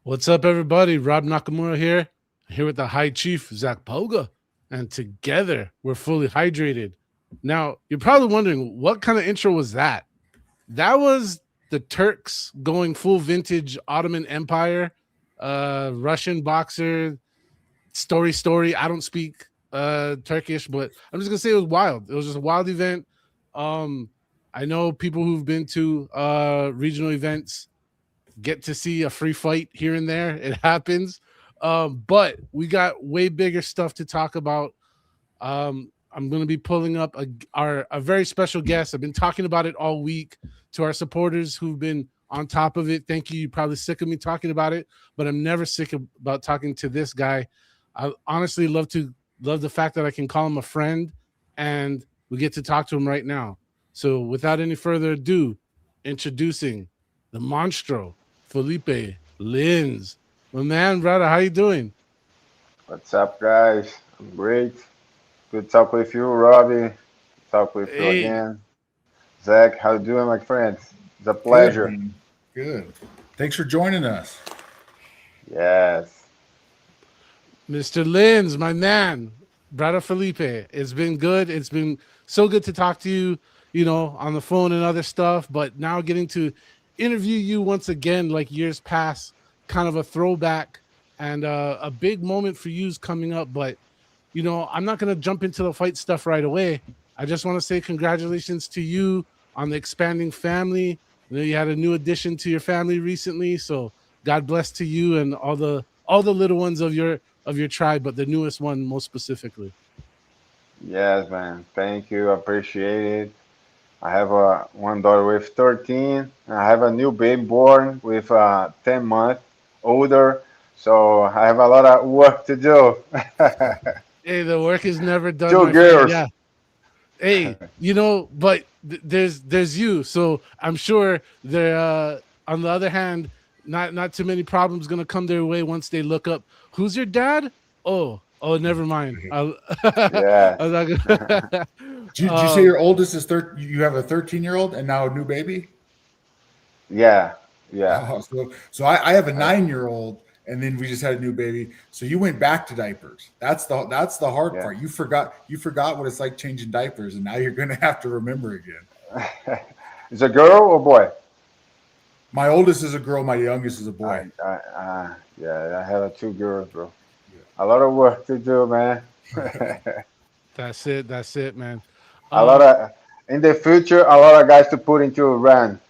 What's up, everybody? Rob Nakamura here with the High Chief, Zac Pauga. And together, we're fully hydrated. Now, you're probably wondering, what kind of intro was that? That was the Turks going full vintage Ottoman Empire, Russian boxer, story. I don't speak Turkish, but I'm just going to say it was wild. It was just a wild event. Um, I know people who've been to regional events get to see a free fight here and there. It happens. But we got way bigger stuff to talk about. I'm going to be pulling up a very special guest. I've been talking about it all week to our supporters who've been on top of it. Thank you. You're probably sick of me talking about it, but I'm never sick about talking to this guy. I honestly love the fact that I can call him a friend, and we get to talk to him right now. So without any further ado, introducing the Monstro, Philipe Lins. My man, brother, how you doing? What's up, guys? I'm great. Good talk with you, Robbie. Talk with you Hey, again. Zach, how you doing, my friends? It's a Good, pleasure. man. Good. Thanks for joining us. Yes. Mr. Lins, my man, brother Felipe. It's been good. It's been so good to talk to you, on the phone and other stuff. But now getting to interview you once again, like years past, kind of a throwback and a big moment for you's coming up. But, I'm not going to jump into the fight stuff right away. I just want to say congratulations to you on the expanding family. You had a new addition to your family recently. So God bless to you and all the little ones of your tribe, but the newest one most specifically. Yes, man. Thank you. Appreciate it. I have one daughter with 13. And I have a new baby born with 10 months older. So I have a lot of work to do. Hey, the work is never done, Two my friend. girls. Yeah. Hey, but there's you. So I'm sure there. On the other hand, not too many problems gonna come their way once they look up. Who's your dad? Oh, never mind. Yes. I'm not gonna, Did you say your oldest is 13? You have a 13-year-old and now a new baby? Yeah. Yeah. Oh, so I have a I, 9-year-old and then we just had a new baby. So you went back to diapers. That's the hard yeah. part. You forgot what it's like changing diapers, and now you're gonna have to remember again. Is a girl or boy? My oldest is a girl, my youngest is a boy. Yeah, I have two girls, bro. Yeah. A lot of work to do, man. That's it, man. A lot Um, of in the future, a lot of guys to put into a run,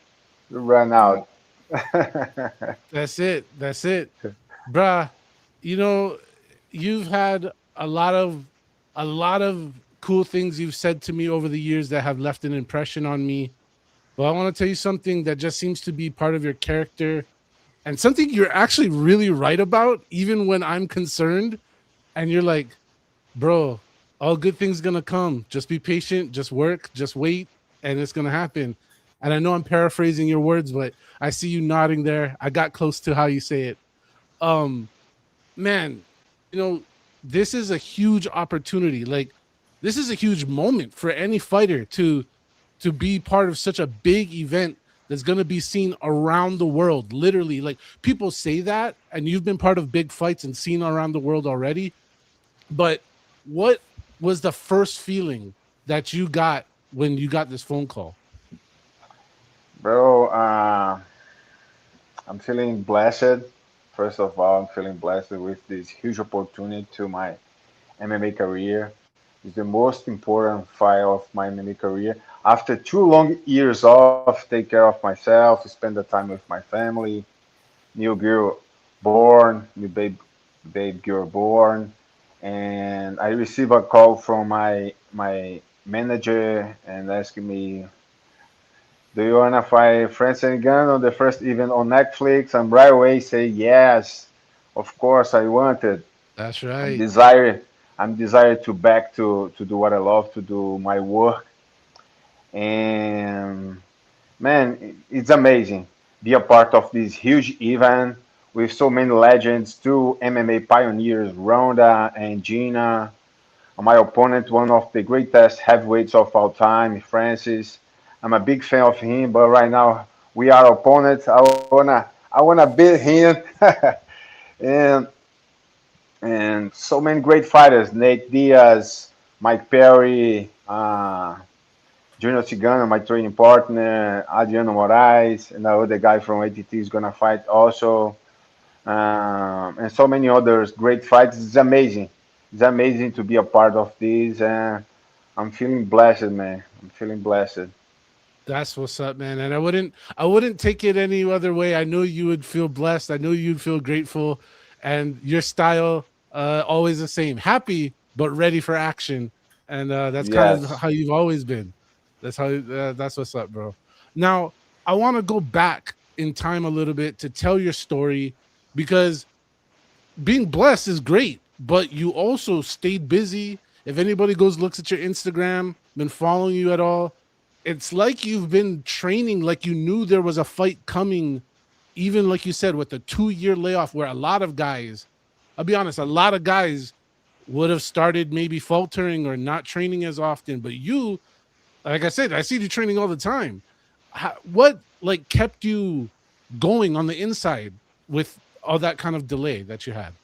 to run Yeah. out. that's it, bruh. You know, you've had a lot of cool things you've said to me over the years that have left an impression on me. But I want to tell you something that just seems to be part of your character and something you're actually really right about, even when I'm concerned. And you're like, bro, all good things gonna come. Just be patient, just work, just wait, and it's gonna happen. And I know I'm paraphrasing your words, but I see you nodding there. I got close to how you say it. Um, man, you know, this is a huge opportunity. Like, this is a huge moment for any fighter to be part of such a big event that's going to be seen around the world. Literally, like people say that, and you've been part of big fights and seen around the world already. But what was the first feeling that you got when you got this phone call? Bro, I'm feeling blessed. First of all, I'm feeling blessed with this huge opportunity to my MMA career. It's the most important fight of my MMA career. After 2 long years off, take care of myself, spend the time with my family, new girl born, new babe girl born, and I receive a call from my manager and asking me, "Do you wanna fight Francis again on the first event on Netflix?" And right away say yes, of course I wanted. That's I'm right. desire I'm desired to back to do what I love, to do my work, and man, it's amazing. Be a part of this huge event with so many legends, two MMA pioneers, Ronda and Gina. My opponent, one of the greatest heavyweights of all time, Francis. I'm a big fan of him, but right now we are opponents. I wanna beat him. and and so many great fighters: Nate Diaz, Mike Perry, Junior Cigano, my training partner, Adriano Moraes, and the other guy from ATT is gonna fight also, and so many others great fights. It's amazing. It's amazing to be a part of this, and I'm feeling blessed, man. I'm feeling blessed. That's what's up, man. And I wouldn't take it any other way. I know you would feel blessed. I know you'd feel grateful, and your style always the same, happy but ready for action. And that's kind of Yes, how you've always been. That's what's up, bro. Now I want to go back in time a little bit to tell your story, because being blessed is great, but you also stayed busy. If anybody goes looks at your Instagram, been following you at all, it's like you've been training, like you knew there was a fight coming, even like you said, with the 2 year layoff, where a lot of guys, I'll be honest, a lot of guys would have started maybe faltering or not training as often. But you, like I said, I see you training all the time. What like kept you going on the inside with all that kind of delay that you had?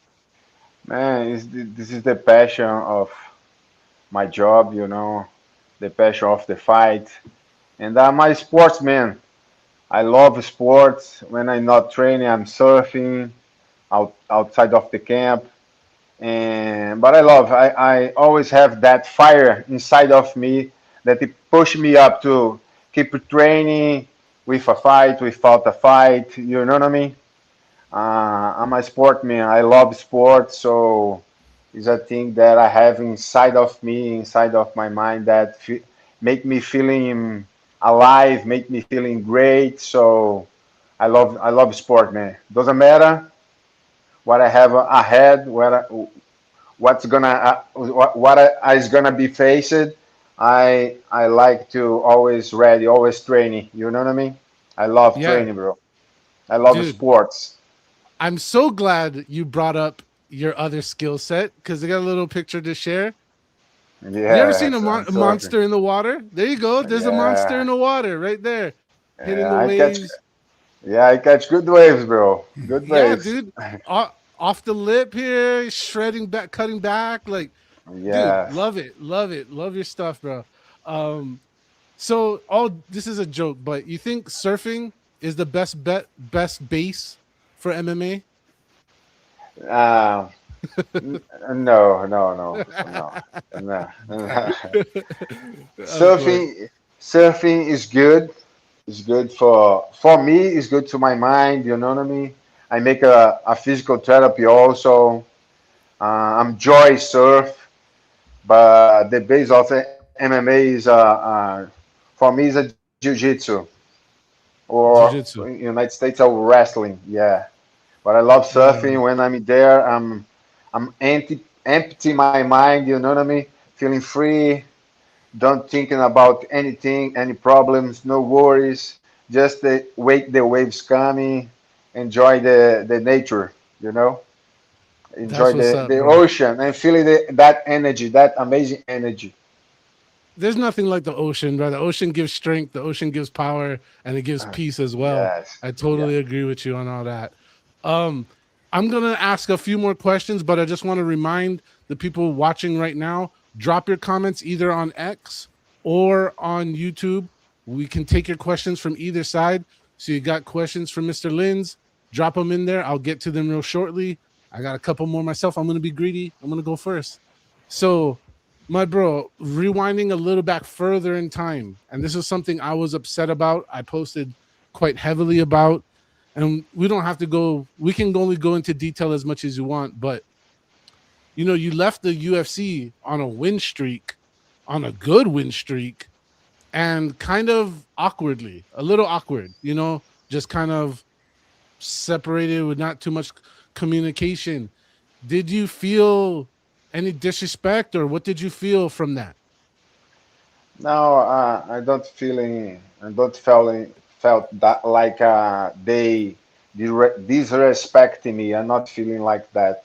man. This is the passion of my job, the passion of the fight, and I'm a sportsman. I love sports. When I'm not training, I'm surfing outside of the camp. And but I always have that fire inside of me that it push me up to keep training with a fight, without a fight. You know what I mean? I'm a sportman. I love sports, so it's a thing that I have inside of me, inside of my mind that make me feeling alive, make me feeling great. So I love sport, man. Doesn't matter what I have ahead, what's gonna what is gonna be faced. I like to always ready, always training. You know what I mean? I love Yeah, training, bro. I love dude, sports. I'm so glad you brought up your other skill set, because I got a little picture to share. You ever seen a, Yes, I'm a surfing. monster in the water? There you go. There's a monster in Yeah, the water right there, hitting yeah. the waves. I catch good waves, bro. Good Yeah, waves. dude. Off the lip here, shredding back, cutting back. Like, dude, Yes. love it, love it, love your stuff, bro. Um, so all this is a joke, but you think surfing is the best base for MMA? Uh, no, no, no, no, no. Of course. Surfing is good. It's good for me. It's good to my mind. You know what I mean? I make a physical therapy also. I'm joy surf, but the base of MMA is for me is a jiu-jitsu or in Jiu-jitsu. United States or wrestling. Yeah, but I love Uh, surfing. When I'm there, I'm empty my mind. You know what I mean? Feeling free, don't thinking about anything, any problems, no worries. Just wait the waves coming, enjoy the nature. You know, that's enjoy what's the up, the bro. ocean and feeling that energy, that amazing energy. There's nothing like the ocean, bro. The ocean gives strength, the ocean gives power, and it gives peace as well. Yes, I yeah. totally agree with you on all that. Um, I'm gonna ask a few more questions, but I just want to remind the people watching right now, drop your comments either on X or on YouTube. We can take your questions from either side. So you got questions for Mr. Lins, drop them in there. I'll get to them real shortly. I got a couple more myself. I'm gonna be greedy. I'm gonna go first. So my bro, rewinding a little back further in time, and this is something I was upset about. I posted quite heavily about, and we don't have to go. We can only go into detail as much as you want, but you left the UFC on a win streak, on a good win streak, and kind of awkwardly, a little awkward. Just kind of separated with not too much communication. Did you feel any disrespect, or what did you feel from that? No, I don't felt that like they disrespecting me. I'm not feeling like that.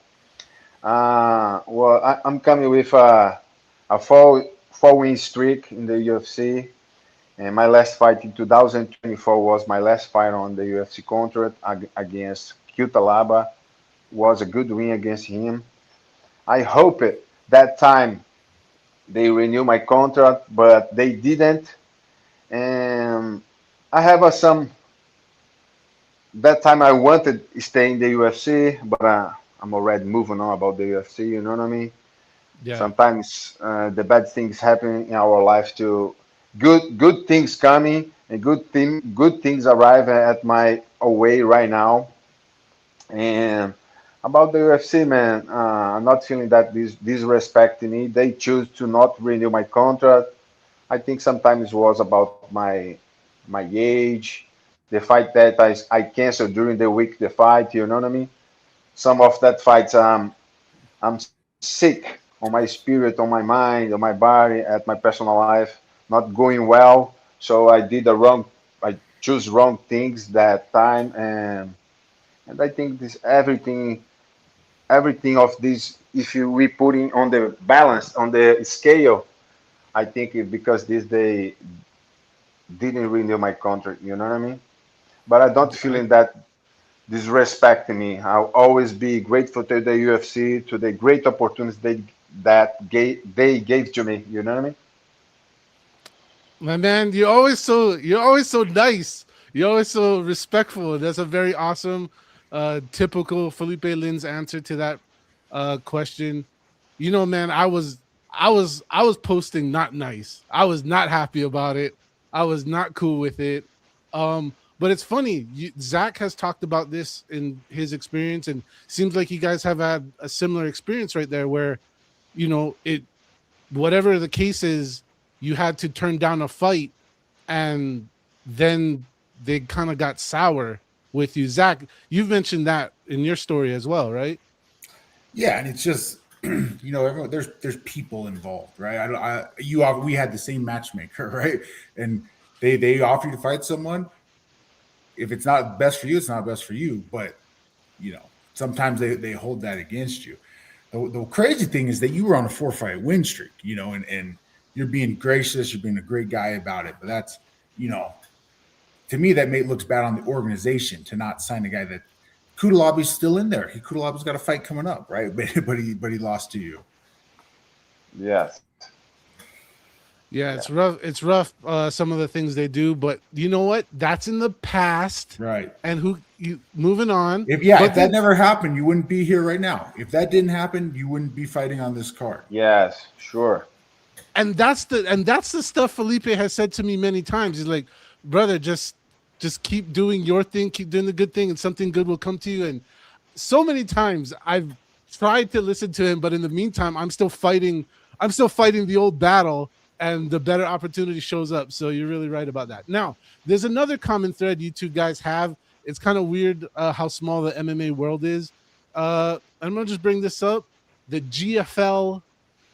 Well, I'm coming with a four win streak in the UFC, and my last fight in 2024 was my last fight on the UFC contract against Laba. was a good win against him. I hope it that time they renew my contract, but they didn't. And I have some that time I wanted to stay in the UFC, but I'm already moving on about the UFC. You know what I mean? Yeah. Sometimes the bad things happen in our life too. Good things coming and good things arrive at my away right now. And about the UFC, man, I'm not feeling that disrespecting me. They choose to not renew my contract. I think sometimes it was about my age, the fight that I canceled during the week, the fight. You know what I mean? Some of that fights, I'm sick on my spirit, on my mind, on my body, at my personal life, not going well. So I did the wrong, I choose wrong things that time, and I think this everything of this, if you we putting on the balance on the scale, I think it, because this they didn't renew my contract. You know what I mean? But I don't I, feeling that disrespecting me. I'll always be grateful to the UFC, to the great opportunities they gave to me. You know what I mean? my man, you're always so nice. You're always so respectful. That's a very awesome, typical Felipe Lins answer to that question. You know, man, I was posting not nice. I was not happy about it. I was not cool with it. But it's funny. Zach has talked about this in his experience, and seems like you guys have had a similar experience right there, where it whatever the case is, you had to turn down a fight, and then they kind of got sour with you. Zach, you've mentioned that in your story as well, right? Yeah, and it's just everyone, there's people involved, right? We had the same matchmaker, right? And they offer you to fight someone. If it's not best for you, it's not best for you. But sometimes they hold that against you. The crazy thing is that you were on a 4-fight win streak, and you're being gracious, you're being a great guy about it. But that's, you know, to me, that looks bad on the organization to not sign a guy that Kudalabi's still in there. Kudalabi's got a fight coming up, right? But he lost to you. Yes, Yeah, yeah. it's rough. It's rough. Some of the things they do, but you know what? That's in the past. Right. And who you moving on? If But that then, never happened, you wouldn't be here right now. If that didn't happen, you wouldn't be fighting on this card. Yes, sure. and that's the stuff Felipe has said to me many times. He's like, brother, just keep doing your thing, keep doing the good thing, and something good will come to you. And so many times I've tried to listen to him, but in the meantime, I'm still fighting. I'm still fighting the old battle, and the better opportunity shows up. So you're really right about that. Now, there's another common thread you two guys have. It's kind of weird how small the MMA world is. I'm gonna just bring this up: the GFL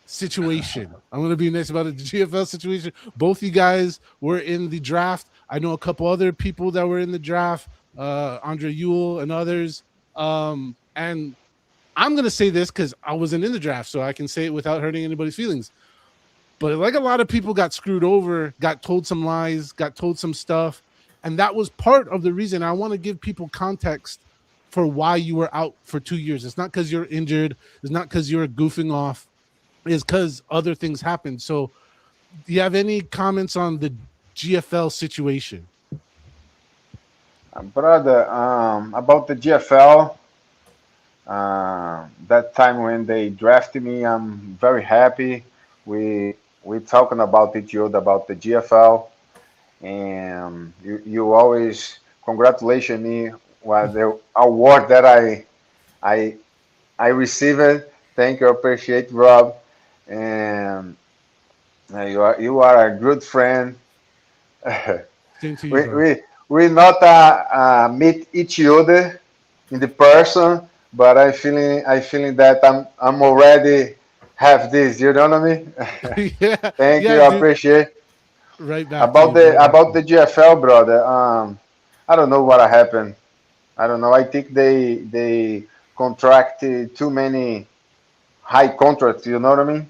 situation. I'm going to be nice about it. The GFL situation. Both you guys were in the draft. I know a couple other people that were in the draft, Andre Ewell and others. And I'm going to say this because I wasn't in the draft, so I can say it without hurting anybody's feelings. But like a lot of people got screwed over, got told some lies, got told some stuff. And that was part of the reason I want to give people context for why you were out for 2 years. It's not because you're injured. It's not because you're goofing off, is because other things happened. So, do you have any comments on the GFL situation? Brother, about the GFL, that time when they drafted me, I'm very happy. We talking about it, Yod, about the GFL, and you always congratulate me with the award that I I received. Thank you, appreciate Rob, and you are a good friend. Same to you, we bro. we we not meet each other in the person, but I feeling that I'm already have this. You know what I mean? Yeah, Thank yeah, you, I dude. appreciate Right back to about you. the Right back to about you. the GFL, brother. I don't know what happened. I don't know. I think they contracted too many high contracts. You know what I mean?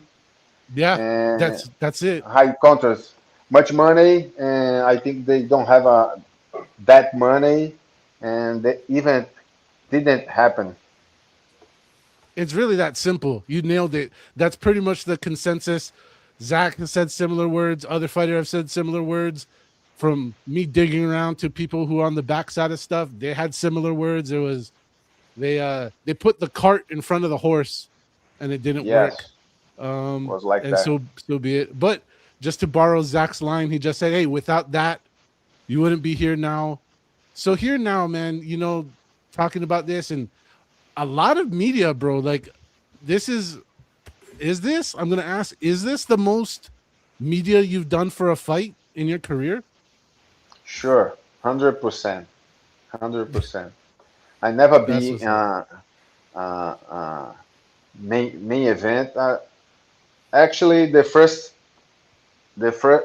Yeah, And that's it. high contracts, much money, and I think they don't have that money, and the event didn't happen. It's really that simple. You nailed it. That's pretty much the consensus. Zach has said similar words. Other fighters have said similar words. From me digging around to people who are on the backside of stuff, they had similar words. It was they put the cart in front of the horse, and it didn't work. Yes, was like And that. so be it. But just to borrow Zach's line, he just said, "Hey, without that, you wouldn't be here now." So here now, man. Talking about this and a lot of media, bro. Like, this is this? I'm gonna ask: is this the most media you've done for a fight in your career? Sure, 100%, 100%. I never That's be what's up. uh, uh, main event. Actually,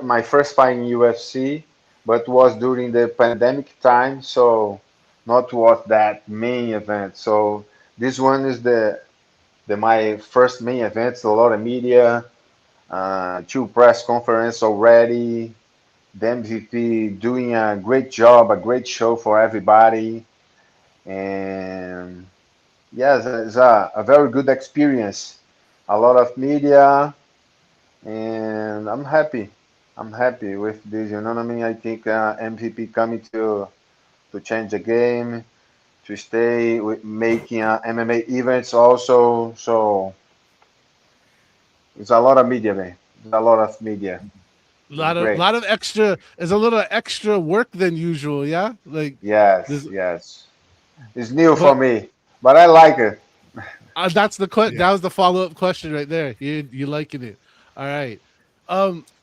my first fight in UFC, but was during the pandemic time, so not was that main event. So this one is the my first main event. A lot of media, two press conference already. The MVP doing a great job, a great show for everybody, and yes, it's a very good experience. A lot of media, and I'm happy. I'm happy with this. You know what I mean? I think MVP coming to change the game, to stay with making MMA events also. So it's a lot of media, man. It's a lot of media. It's great. Lot of extra. Is a little extra work than usual. Yeah, like Yes, this. yes. It's new for But me, but I like it. that's the Yeah. that was the follow up question right there. You liking it? All right.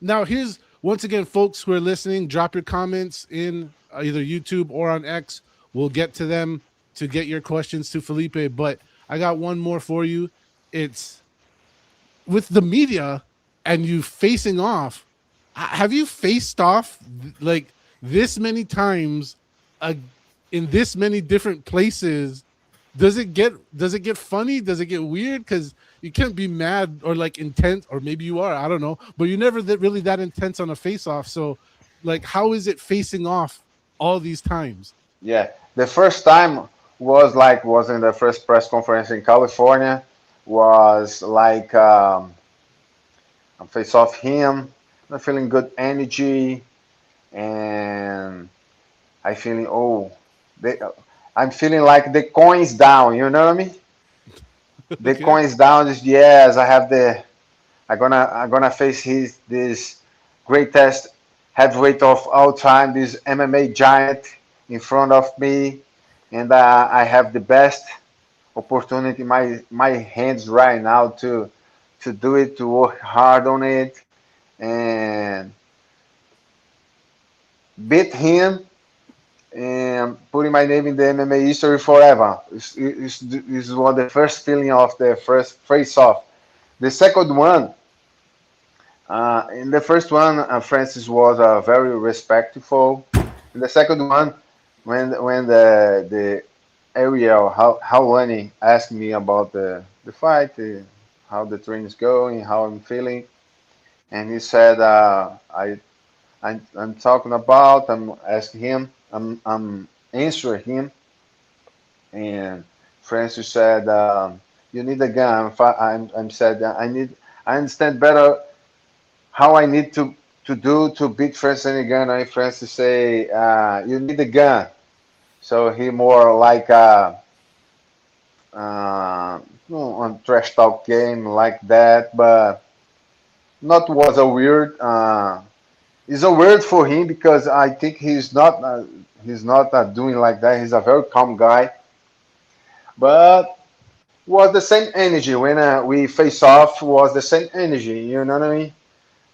Now here's once again, folks who are listening. Drop your comments in either YouTube or on X. We'll get to them to get your questions to Felipe. But I got one more for you. It's with the media and you facing off. Have you faced off like this many times uh, in this many different places? Does it get funny? Does it get weird? Because you can't be mad or like intense, or maybe you are. I don't know, but you're never really that intense on a face off. So, like, how is it facing off all these times? Yeah, the first time was in the first press conference in California. Was like I face off him. I'm feeling good energy, and I feeling they, I'm feeling like the coins down. You know what I mean? The Okay, coins down is yes. I have the I'm gonna face this greatest heavyweight of all time, this MMA giant in front of me, and I have the best opportunity in my hands right now to do it, to work hard on it, and beat him and putting my name in the MMA history forever. This is one the first feeling of the first face off. The second one, in the first one, Francis was very respectful. In the second one, when the Ariel Howlani asked me about the fight, how the train is going, how I'm feeling, and he said, I'm talking about, I'm asking him, I'm answering him, and Francis said, you need a gun. I'm said, I understand better how I need to do to beat Francis and gun. And Francis say, you need a gun. So he more like uh, on trash talk game like that, but not was a weird. It's a weird for him because I think he's not doing like that. He's a very calm guy, but was the same energy when we face off. Was the same energy. You know what I mean?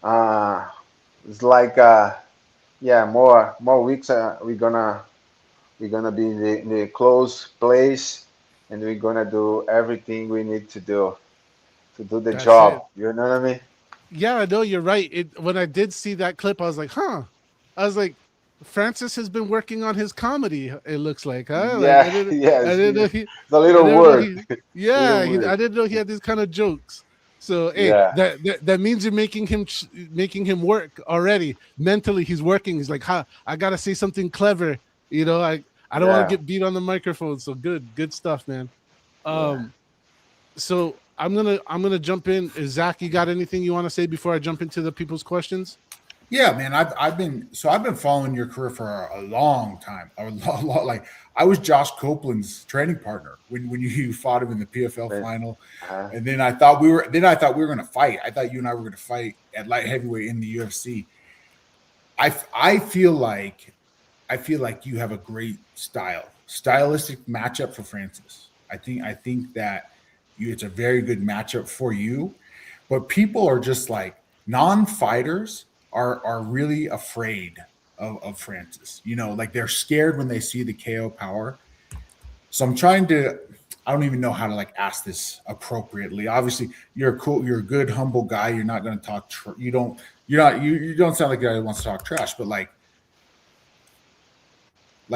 Uh, it's like yeah, more weeks. We're gonna be in the close place, and we're gonna do everything we need to do the that's it. job. You know what I mean? Yeah, I know you're right. When I did see that clip, I was like, huh. I was like, Francis has been working on his comedy. It looks like, huh? Like Yeah, I yes. didn't know he, It's a I little never know word, he, little yeah, word. I didn't know he had these kind of jokes. So, hey, Yeah, that means you're making him work already mentally. He's working. He's like, huh, I gotta say something clever. I don't want to yeah, get beat on the microphone. So good stuff, man. yeah. Um, So I'm gonna jump in. Is Zach, you got anything you want to say before I jump into the people's questions? Yeah, man. I've been following your career for a long time. Like I was Josh Copeland's training partner when you fought him in the PFL But, final, uh, and then I thought we were going to fight. I thought you and I were going to fight at light heavyweight in the UFC. I feel like you have a great stylistic matchup for Francis. I think that it's a very good matchup for you, but people are just like non-fighters are really afraid of Francis. Like they're scared when they see the KO power. So I'm trying to. I don't even know how to like ask this appropriately. Obviously, you're a good, humble guy. You're not going to talk. You don't sound like a guy who wants to talk trash. But like,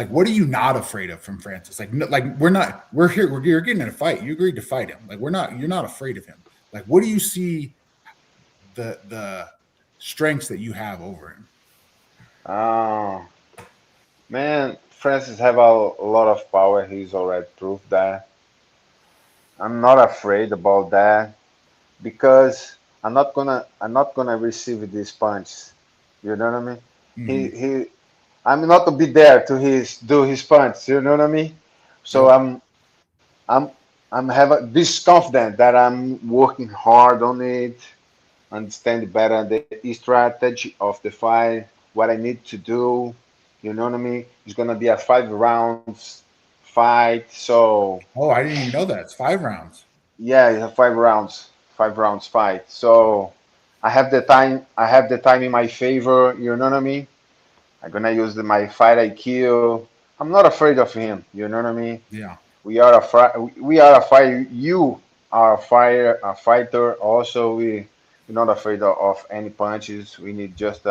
what are you not afraid of from Francis? Like, no, like we're not. We're here. You're getting in a fight. You agreed to fight him. Like, we're not. You're not afraid of him. Like, what do you see the strengths that you have over him? oh, man, Francis have a lot of power. He's already proved that. I'm not afraid about that because I'm not gonna receive these punches. You know what I mean? He Hmm. he I'm not to be there to his do his punch. You know what I mean? So Yep. I'm I'm have this confident that I'm working hard on it, understand better the strategy of the fight, what I need to do. You know what I mean? It's gonna be a 5 rounds fight. So Oh, I didn't even know that. It's 5 rounds. yeah, it's a 5 rounds, 5 rounds fight. So I have the time in my favor. You know what I mean? I'm gonna use my fight IQ. I'm not afraid of him. You know what I mean? Yeah. We are a fight. You are a fighter. Also, we're not afraid of any punches. We need just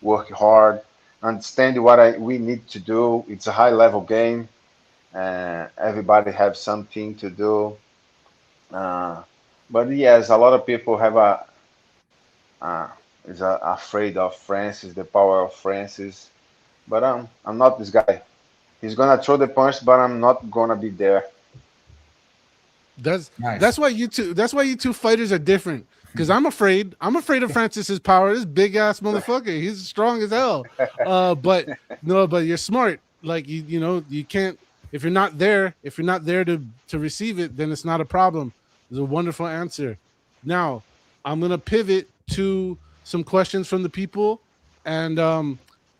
work hard, understand what we need to do. It's a high level game, and everybody have something to do. Uh, but yes, a lot of people have uh, afraid of Francis, the power of Francis. But I'm not this guy. He's gonna throw the punch, but I'm not gonna be there. That's Nice. that's why you two fighters are different. Because I'm afraid. I'm afraid of Francis's power. This big ass motherfucker. He's strong as hell. But no, but you're smart. Like you can't if you're not there to receive it, then it's not a problem. It's a wonderful answer. Now, I'm gonna pivot to some questions from the people. And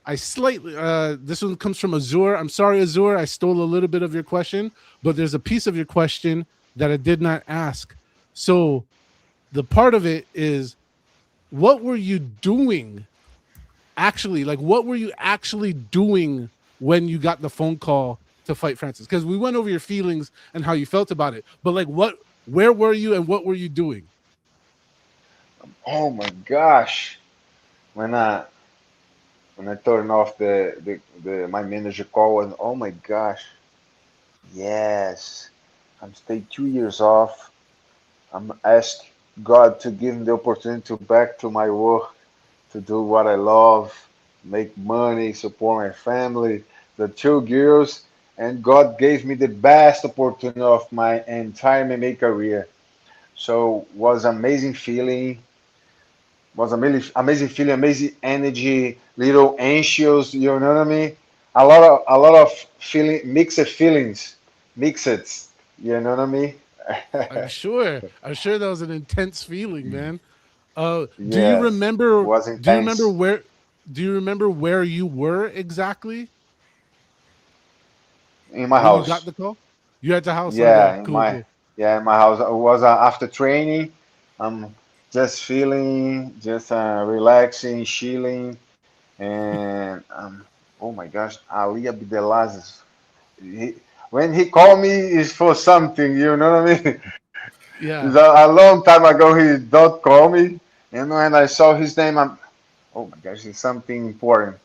I slightly this one comes from Azur. I'm sorry, Azur, I stole a little bit of your question, but there's a piece of your question that I did not ask. So the part of it is, what were you doing actually? Like, what were you actually doing when you got the phone call to fight Francis? Because we went over your feelings and how you felt about it, but like, where were you and what were you doing? Oh my gosh! When I when I turn off the my manager call and oh my gosh, yes, I'm stay 2 years off. I'm asked God to give me the opportunity to back to my work, to do what I love, make money, support my family, the 2 girls, and God gave me the best opportunity of my entire MMA career. So was amazing feeling, was amazing feeling, amazing energy, little anxious, you know what I mean? A lot of feeling, mixed feelings, mixed, you know what I mean? I'm sure. I'm sure that was an intense feeling, man. Do you Yes, remember? was Do you remember intense where? Do you remember where you were exactly in my when you got house. the call? You at the house. Yeah, Okay, in cool, my cool. yeah in my house. I was after training. I'm just feeling, just relaxing, chilling, and oh my gosh, Ali Abdelazes. He, when he called me, it's for something. You know what I mean? It's Yeah, a long time ago. He don't call me, and when I saw his name, I'm oh my gosh, it's something important.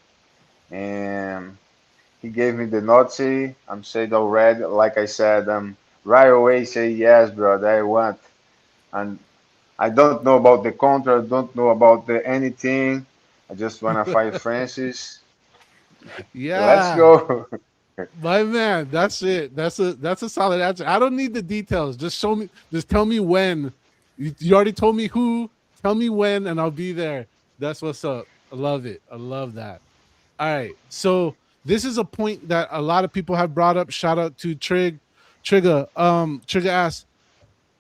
And he gave me the note. I'm said already. Like I said, right away say yes, brother. I want, and I don't know about the contract. Don't know about the anything. I just wanna fight Francis. Let's yeah. go. My man, that's it. That's a solid answer. I don't need the details. Just show me. Just tell me when. You already told me who. Tell me when, and I'll be there. That's what's up. I love it. I love that. All right. So this is a point that a lot of people have brought up. Shout out to Trigger. Trigger asks,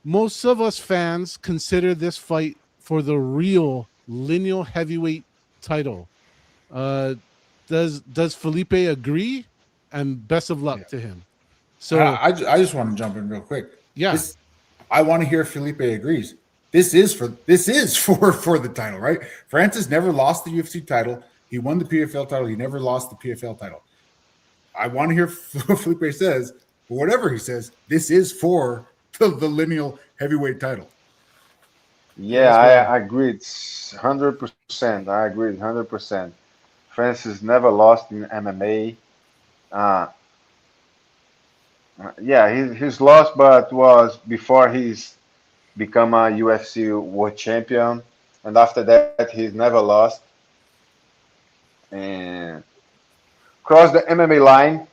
most of us fans consider this fight for the real lineal heavyweight title. Uh, does Felipe agree? And best of luck Yeah. to him. So I just want to jump in real quick. yeah, I want to hear if Felipe agrees. This is for the title, right? Francis never lost the UFC title. He won the PFL title. He never lost the PFL title. I want to hear what Felipe says, but whatever he says, this is for the lineal heavyweight title. Yeah, well. I agree. It's 100%. I agree 100%. Francis never lost in MMA. Yeah, he's lost, but was before he's become a UFC world champion, and after that he's never lost. And crossed the MMA line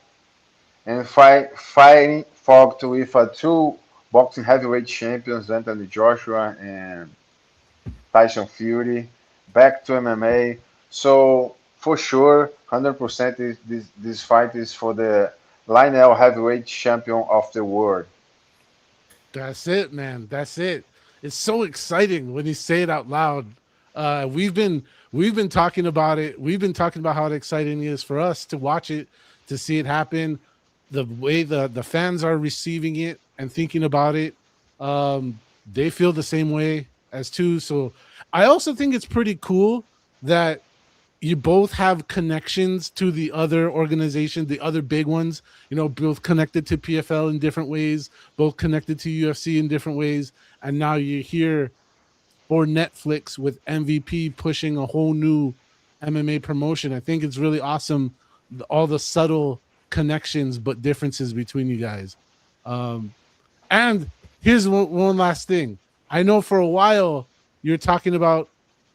and fighting fought with two boxing heavyweight champions, Anthony Joshua and Tyson Fury, back to MMA. So for sure, 100% is this fight is for the Lionel heavyweight champion of the world. That's it, man. That's it. It's so exciting when you say it out loud. We've been talking about it. We've been talking about how exciting it is for us to watch it, to see it happen, the way the fans are receiving it and thinking about it. They feel the same way as too. So I also think it's pretty cool that you both have connections to the other organizations, the other big ones, both connected to PFL in different ways, both connected to UFC in different ways. And now you're here for Netflix with MVP pushing a whole new MMA promotion. I think it's really awesome, all the subtle connections, but differences between you guys. Um, and here's one last thing. I know for a while you're talking about,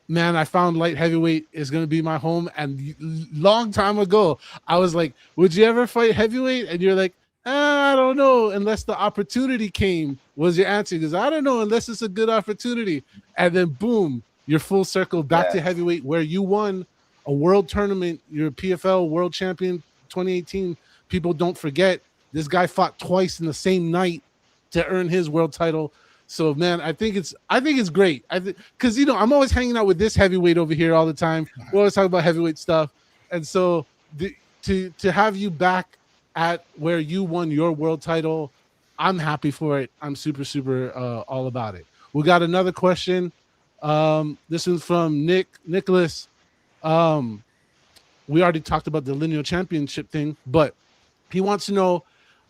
man, I found light heavyweight is going to be my home. And long time ago, I was like, would you ever fight heavyweight? And you're like, I don't know, unless the opportunity came, was your answer. Because I don't know, unless it's a good opportunity. And then boom, you're full circle back to Yeah, heavyweight, where you won a world tournament. You're a PFL world champion 2018. People don't forget this guy fought twice in the same night to earn his world title. So man, I think it's great. Because I'm always hanging out with this heavyweight over here all the time. We're always talking about heavyweight stuff, and so to have you back at where you won your world title, I'm happy for it. I'm super all about it. We got another question. This one's from Nicholas. Um, we already talked about the lineal championship thing, but he wants to know,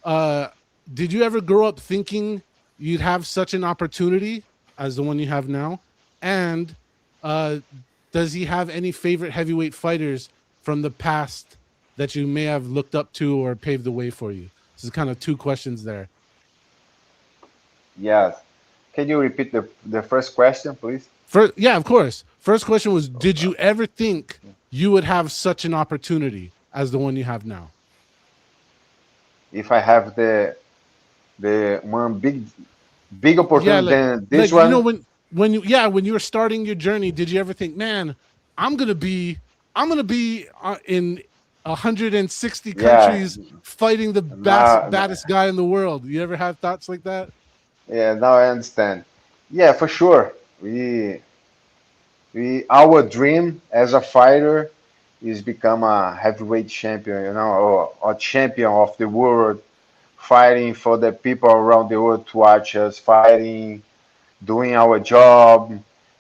uh, did you ever grow up thinking you'd have such an opportunity as the one you have now? And uh, does he have any favorite heavyweight fighters from the past that you may have looked up to or paved the way for you? This is kind of two questions there. yes. Can you repeat the first question, please? First, yeah, of course. First question was, did you ever think you would have such an opportunity as the one you have now? If I have the one big Yeah, opportunity like than like this one, when you were starting your journey, did you ever think, man, I'm gonna be in 160 yeah. countries fighting the Now, baddest guy in the world? You ever have thoughts like that? yeah, now I understand. Yeah, for sure. We our dream as a fighter is become a heavyweight champion, or champion of the world, fighting for the people around the world to watch us, fighting, doing our job,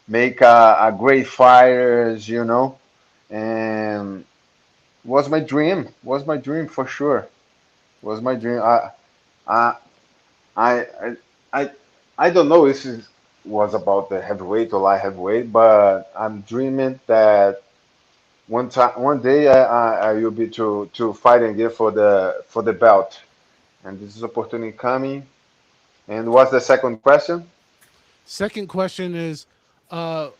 make a great fighters. And was my dream for sure. Was my dream. I I I I I don't know if it was about the heavyweight or light heavyweight, but I'm dreaming that one day I will be to fight again for the belt, and this is opportunity coming. And what's the second question? Second question is, uh,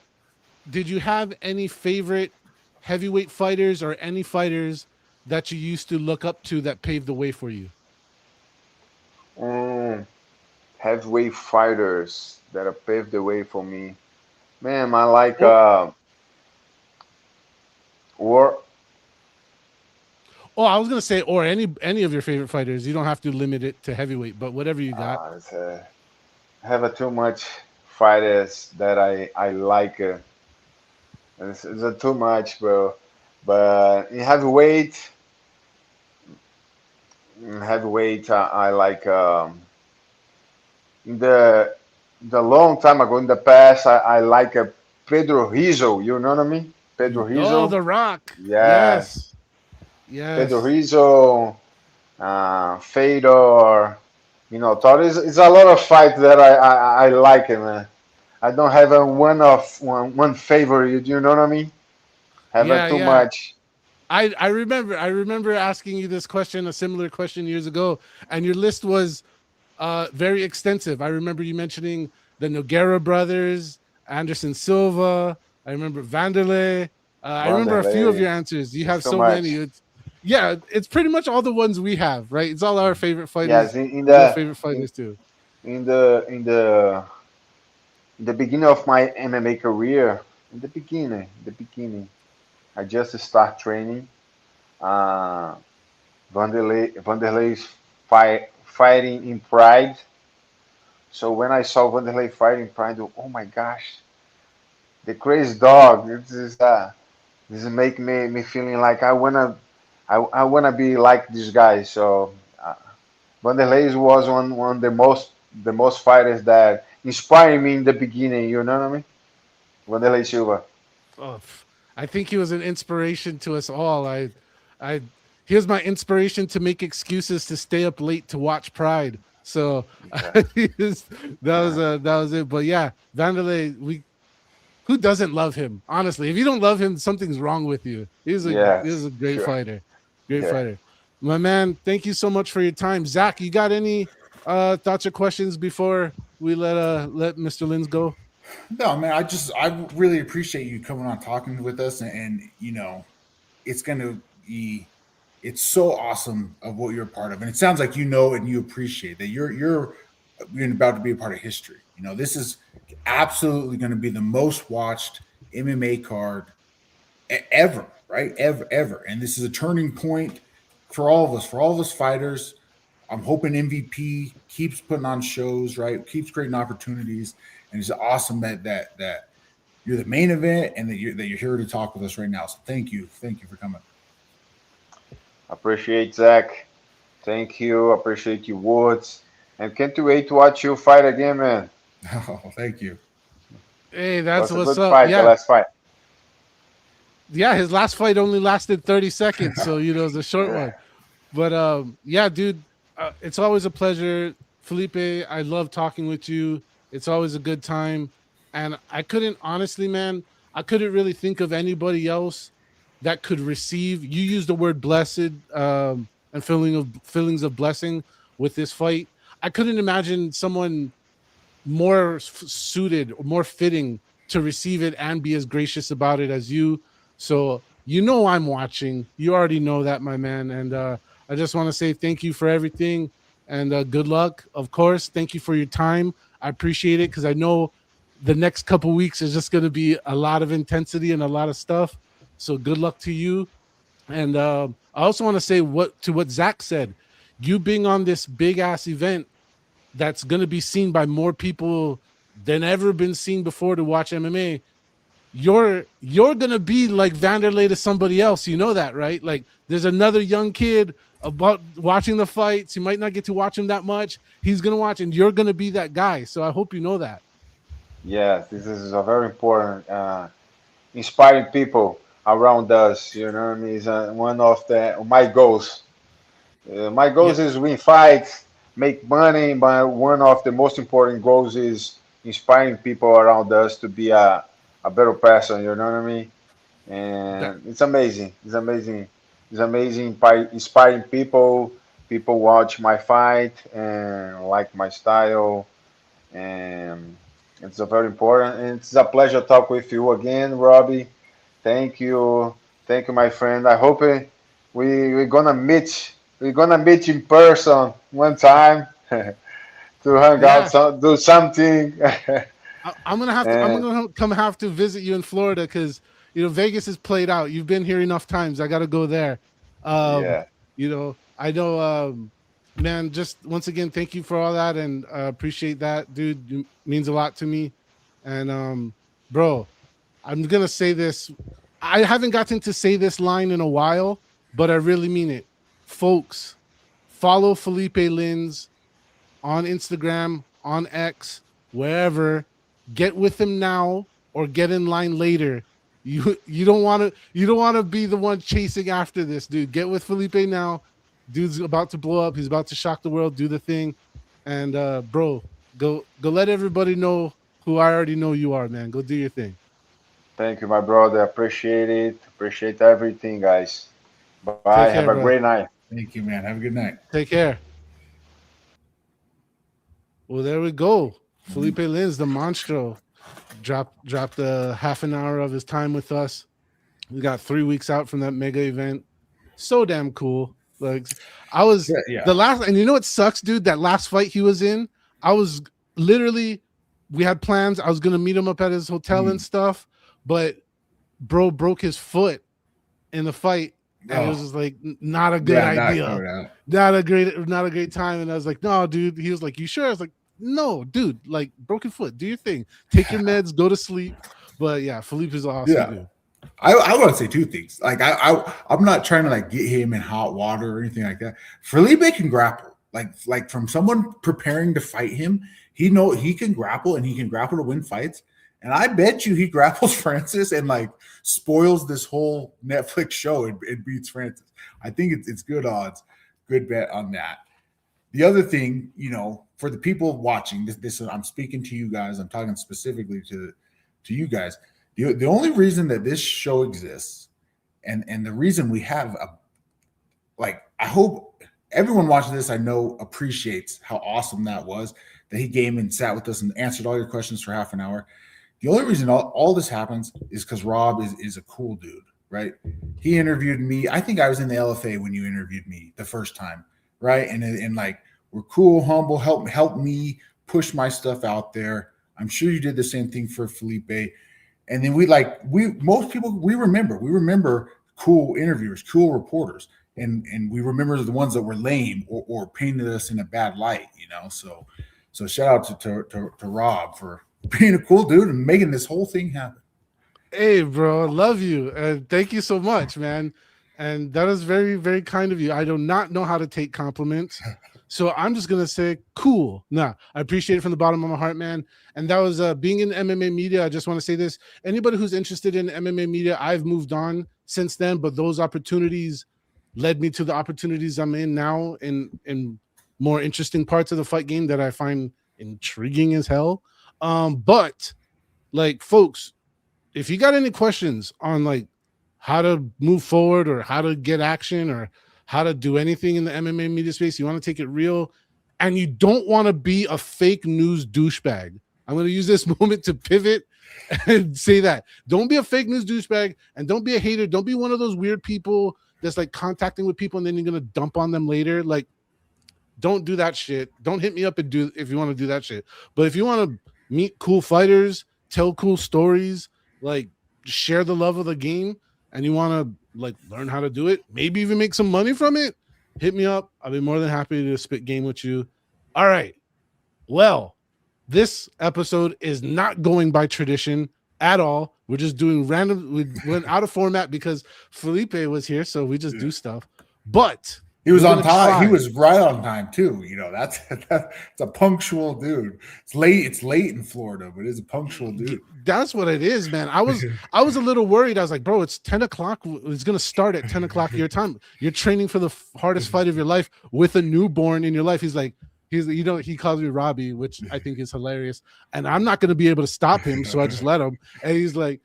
did you have any favorite heavyweight fighters or any fighters that you used to look up to that paved the way for you? Mm, heavyweight fighters that have paved the way for me. Man, I like Or, War. oh, I was gonna say, or any of your favorite fighters. You don't have to limit it to heavyweight, but whatever you got. It's, have too much fighters that I like. It's too much, bro. But in heavyweight, I like in the long time ago in the past. I like Pedro Rizzo. You know what I mean? Pedro Oh, Rizzo. The Rock. Yes, Yes, Pedro yes. Rizzo, Fedor. You know, thought it's a lot of fight that I like it, man. I don't have a one favorite. You know what I mean? Have Yeah, too yeah. much. I remember asking you this question, a similar question years ago, and your list was very extensive. I remember you mentioning the Noguera brothers, Anderson Silva. I remember Vanderlei. I remember a few of Vanderlei. your answers. You It's have too so many. much. Yeah, it's pretty much all the ones we have, right? It's all our favorite Yes, fighters, your favorite in fighters too. in the in the in the beginning of my MMA career, in the beginning, I just start training. Uh, Vanderlei's fighting in Pride. So when I saw Vanderlei fighting in Pride, oh my gosh, the crazy dog! This is make me feeling like I wanna be like this guy. So uh, Vanderlei was one of the most fighters that inspired me in the beginning. You know what I mean? Vanderlei Silva. Oh, I think he was an inspiration to us all. I, he was my inspiration to make excuses to stay up late to watch Pride. So Okay. that was it. But yeah, Vanderlei, who doesn't love him? Honestly, if you don't love him, something's wrong with you. He's Yes, a great sure. fighter, great Yeah. fighter. My man, thank you so much for your time, Zach. You got any thoughts or questions before we let Mr. Lins go? No, man, I really appreciate you coming on talking with us, and it's gonna be it's so awesome of what you're a part of, and it sounds like you know and you appreciate that you're about to be a part of history. This is absolutely going to be the most watched MMA card ever, right? Ever, and this is a turning point for all of us fighters. I'm hoping MVP keeps putting on shows, right? Keeps creating opportunities, and it's awesome that you're the main event and that you're here to talk with us right now. So thank you for coming. Appreciate Zach. Thank you. Appreciate your words. And can't wait to watch you fight again, man. Oh, thank you. Hey, It that's was a what's good up. fight, the Yeah, last fight. yeah. His last fight only lasted 30 seconds, so it was a short Yeah. one. But yeah, dude, it's always a pleasure, Felipe. I love talking with you. It's always a good time, and I couldn't honestly, man, I couldn't really think of anybody else that could receive. You used the word blessed, and feelings of blessing with this fight. I couldn't imagine someone more suited or more fitting to receive it and be as gracious about it as you. So I'm watching. You already know that, my man. And I just want to say thank you for everything and good luck. Of course, thank you for your time. I appreciate it because I know the next couple weeks is just going to be a lot of intensity and a lot of stuff. So good luck to you. And I also want to say what Zach said. You being on this big ass event that's going to be seen by more people than ever been seen before to watch MMA. You're going to be like Vanderlei to somebody else. You know that, right? Like there's another young kid about watching the fights. You might not get to watch him that much. He's going to watch and you're going to be that guy. So I hope you know that. Yes, this is a very important, inspiring people around us. You know, what I mean, it's one of my goals. My Yeah. goals is win fights, make money, but one of the most important goals is inspiring people around us to be a better person. You know what I mean? That And it's amazing. It's amazing. It's amazing inspiring people. People watch my fight and like my style, and it's a very important. And it's a pleasure to talk with you again, Robbie. Thank you, my friend. I hope we're gonna meet. We're gonna meet in person one time to hang out, Yeah, do something. I'm And gonna come have to visit you in Florida because Vegas is played out. You've been here enough times. I got to go there. Um, yeah, I know. Man, just once again, thank you for all that, and appreciate that, dude. It means a lot to me. And bro, I'm gonna say this. I haven't gotten to say this line in a while, but I really mean it, folks. Follow Felipe Lins on Instagram, on X, wherever. Get with him now or get in line later. You don't want to be the one chasing after this, dude. Get with Felipe now. Dude's about to blow up. He's about to shock the world. Do the thing, and bro, go let everybody know who I already know you are, man. Go do your thing. thank you, my brother. Appreciate it. Appreciate everything, guys. Bye. Take Have a care, great bro. night. Thank you, man. Have a good night. Take care. Well, there we go. Felipe Lins, the monstro, dropped a half an hour of his time with us. We got 3 weeks out from that mega event. So damn cool. Like I was Yeah, yeah. the last, and you know what sucks, dude? That last fight he was in, I was literally, we had plans. I was gonna meet him up at his hotel and stuff, but bro broke his foot in the fight, and it was just like not a good Yeah, idea. Not a great time. And I was like, no, dude. He was like, you sure? I was like, no, dude. Like broken foot. Do your thing. Take your meds. Go to sleep. But yeah, Philippe is awesome, Yeah. dude. I want to say two things. Like I'm not trying to like get him in hot water or anything like that. Felipe can grapple. Like from someone preparing to fight him, he can grapple and he can grapple to win fights. And I bet you he grapples Francis and like spoils this whole Netflix show and beats Francis. I think it's good odds, good bet on that. The other thing, for the people watching this, I'm speaking to you guys. I'm talking specifically to you guys. The only reason that this show exists, and the reason we have I hope everyone watching this, I know, appreciates how awesome that was, that he came and sat with us and answered all your questions for half an hour. The only reason all this happens is because Rob is a cool dude, right? He interviewed me. I think I was in the LFA when you interviewed me the first time, right? And like, we're cool, humble, help me push my stuff out there. I'm sure you did the same thing for Felipe. And then most people, we remember cool interviewers, cool reporters. And we remember the ones that were lame or painted us in a bad light, So shout out to Rob for being a cool dude and making this whole thing happen. Hey, bro, I love you. And thank you so much, man. And that is very, very kind of you. I do not know how to take compliments. So I'm just going to say, cool. Nah, I appreciate it from the bottom of my heart, man. And that was being in MMA media. I just want to say this. Anybody who's interested in MMA media, I've moved on since then, but those opportunities led me to the opportunities I'm in now in more interesting parts of the fight game that I find intriguing as hell. But like, folks, if you got any questions on like how to move forward or how to get action or how to do anything in the MMA media space, you want to take it real, and you don't want to be a fake news douchebag. I'm going to use this moment to pivot and say that. Don't be a fake news douchebag, and don't be a hater. Don't be one of those weird people that's like contacting with people and then you're going to dump on them later. Like, don't do that shit. Don't hit me up and do if you want to do that shit. But if you want to meet cool fighters, tell cool stories, like share the love of the game, and you want to like learn how to do it, maybe even make some money from it, hit me up. I'll be more than happy to spit game with you. All right. Well, this episode is not going by tradition at all. We're just doing random. We went out of format because Felipe was here, so we just do stuff. But he was on time. He was right on time too. That's a punctual dude. It's late in Florida, but it's a punctual dude. That's what it is, man. I was a little worried. I was like, bro, it's 10 o'clock. It's gonna start at 10 o'clock your time. You're training for the hardest fight of your life with a newborn in your life. He calls me Robbie, which I think is hilarious. And I'm not gonna be able to stop him, so I just let him. And he's like,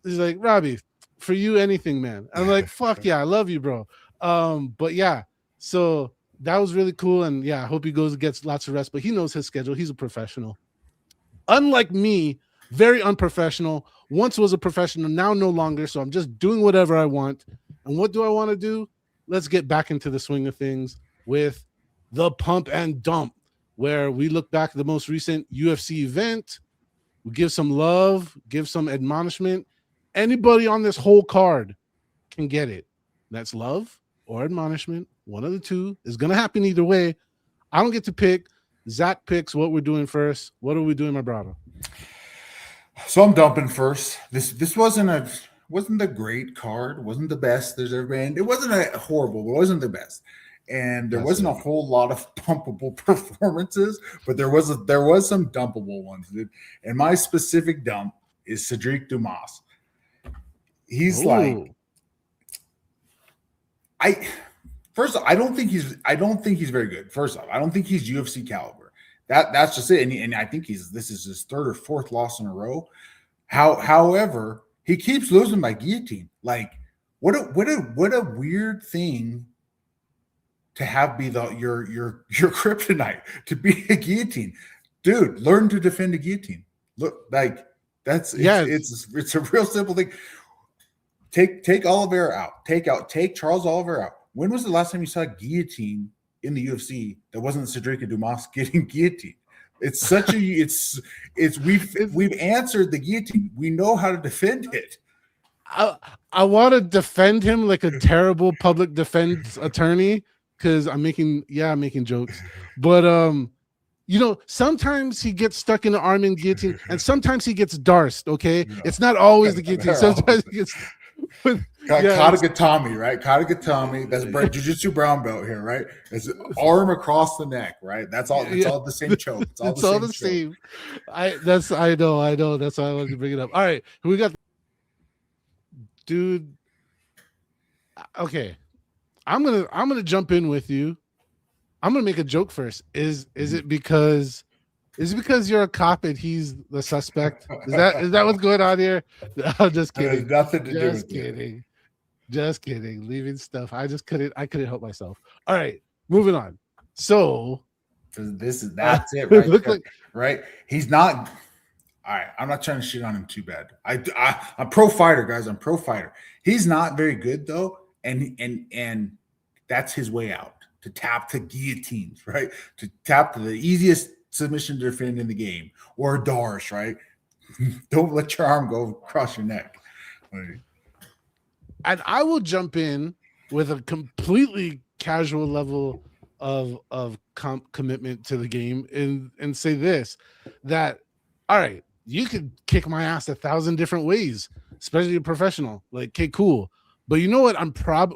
Robbie, for you, anything, man. I'm like, fuck yeah, I love you, bro. But yeah. So that was really cool. And yeah, I hope he goes and gets lots of rest, but he knows his schedule. He's a professional. Unlike me, very unprofessional. Once was a professional, now no longer. So I'm just doing whatever I want. And what do I want to do? let's get back into the swing of things with the pump and dump, where we look back at the most recent UFC event. We give some love, give some admonishment. Anybody on this whole card can get it. That's love or admonishment. One of the two is going to happen either way. I don't get to pick. Zach picks what we're doing first. What are we doing, my brother? So I'm dumping first. This wasn't a great card. Wasn't the best there's ever been. It wasn't a horrible. It wasn't the best. And there wasn't a whole lot of pumpable performances, but there was some dumpable ones. And my specific dump is Cedric Dumas. He's I don't think he's very good. First off, I don't think he's UFC caliber. That's just it. And I think this is his third or fourth loss in a row. However, he keeps losing by guillotine. Like, what a weird thing to have be your kryptonite, to be a guillotine. Dude, learn to defend a guillotine. Look, like it's a real simple thing. Take Oliveira out. Take Charles Oliveira out. When was the last time you saw a guillotine in the UFC that wasn't Cedric Dumas getting guillotined? It's such a we've answered the guillotine. We know how to defend it. I want to defend him like a terrible public defense attorney because I'm making jokes, but sometimes he gets stuck in the arm and guillotine, and sometimes he gets darsed. Okay, it's not always the guillotine. Sometimes he gets. Katagatami, right? Katagatami. That's Jiu-Jitsu brown belt here, right? It's arm across the neck, right? That's all. It's all the same choke. It's all the same. I know. That's why I wanted to bring it up. All right, we got, dude. Okay, I'm gonna jump in with you. I'm gonna make a joke first. Is it because you're a cop and he's the suspect? Is that what's going on here? I'm just kidding. Nothing to do with it. Just kidding. Leaving stuff. I couldn't help myself. All right, moving on. So that's it, right? Right? He's not. All right, I'm not trying to shit on him too bad. I'm pro fighter, guys. I'm pro fighter. He's not very good though, and that's his way out, to tap to guillotines, right? To tap to the easiest submission to defend in the game, or a Darce, right? Don't let your arm go across your neck. Right. And I will jump in with a completely casual level of commitment to the game and say this, that, all right, you could kick my ass 1,000 different ways, especially a professional. Like, okay, cool. But you know what?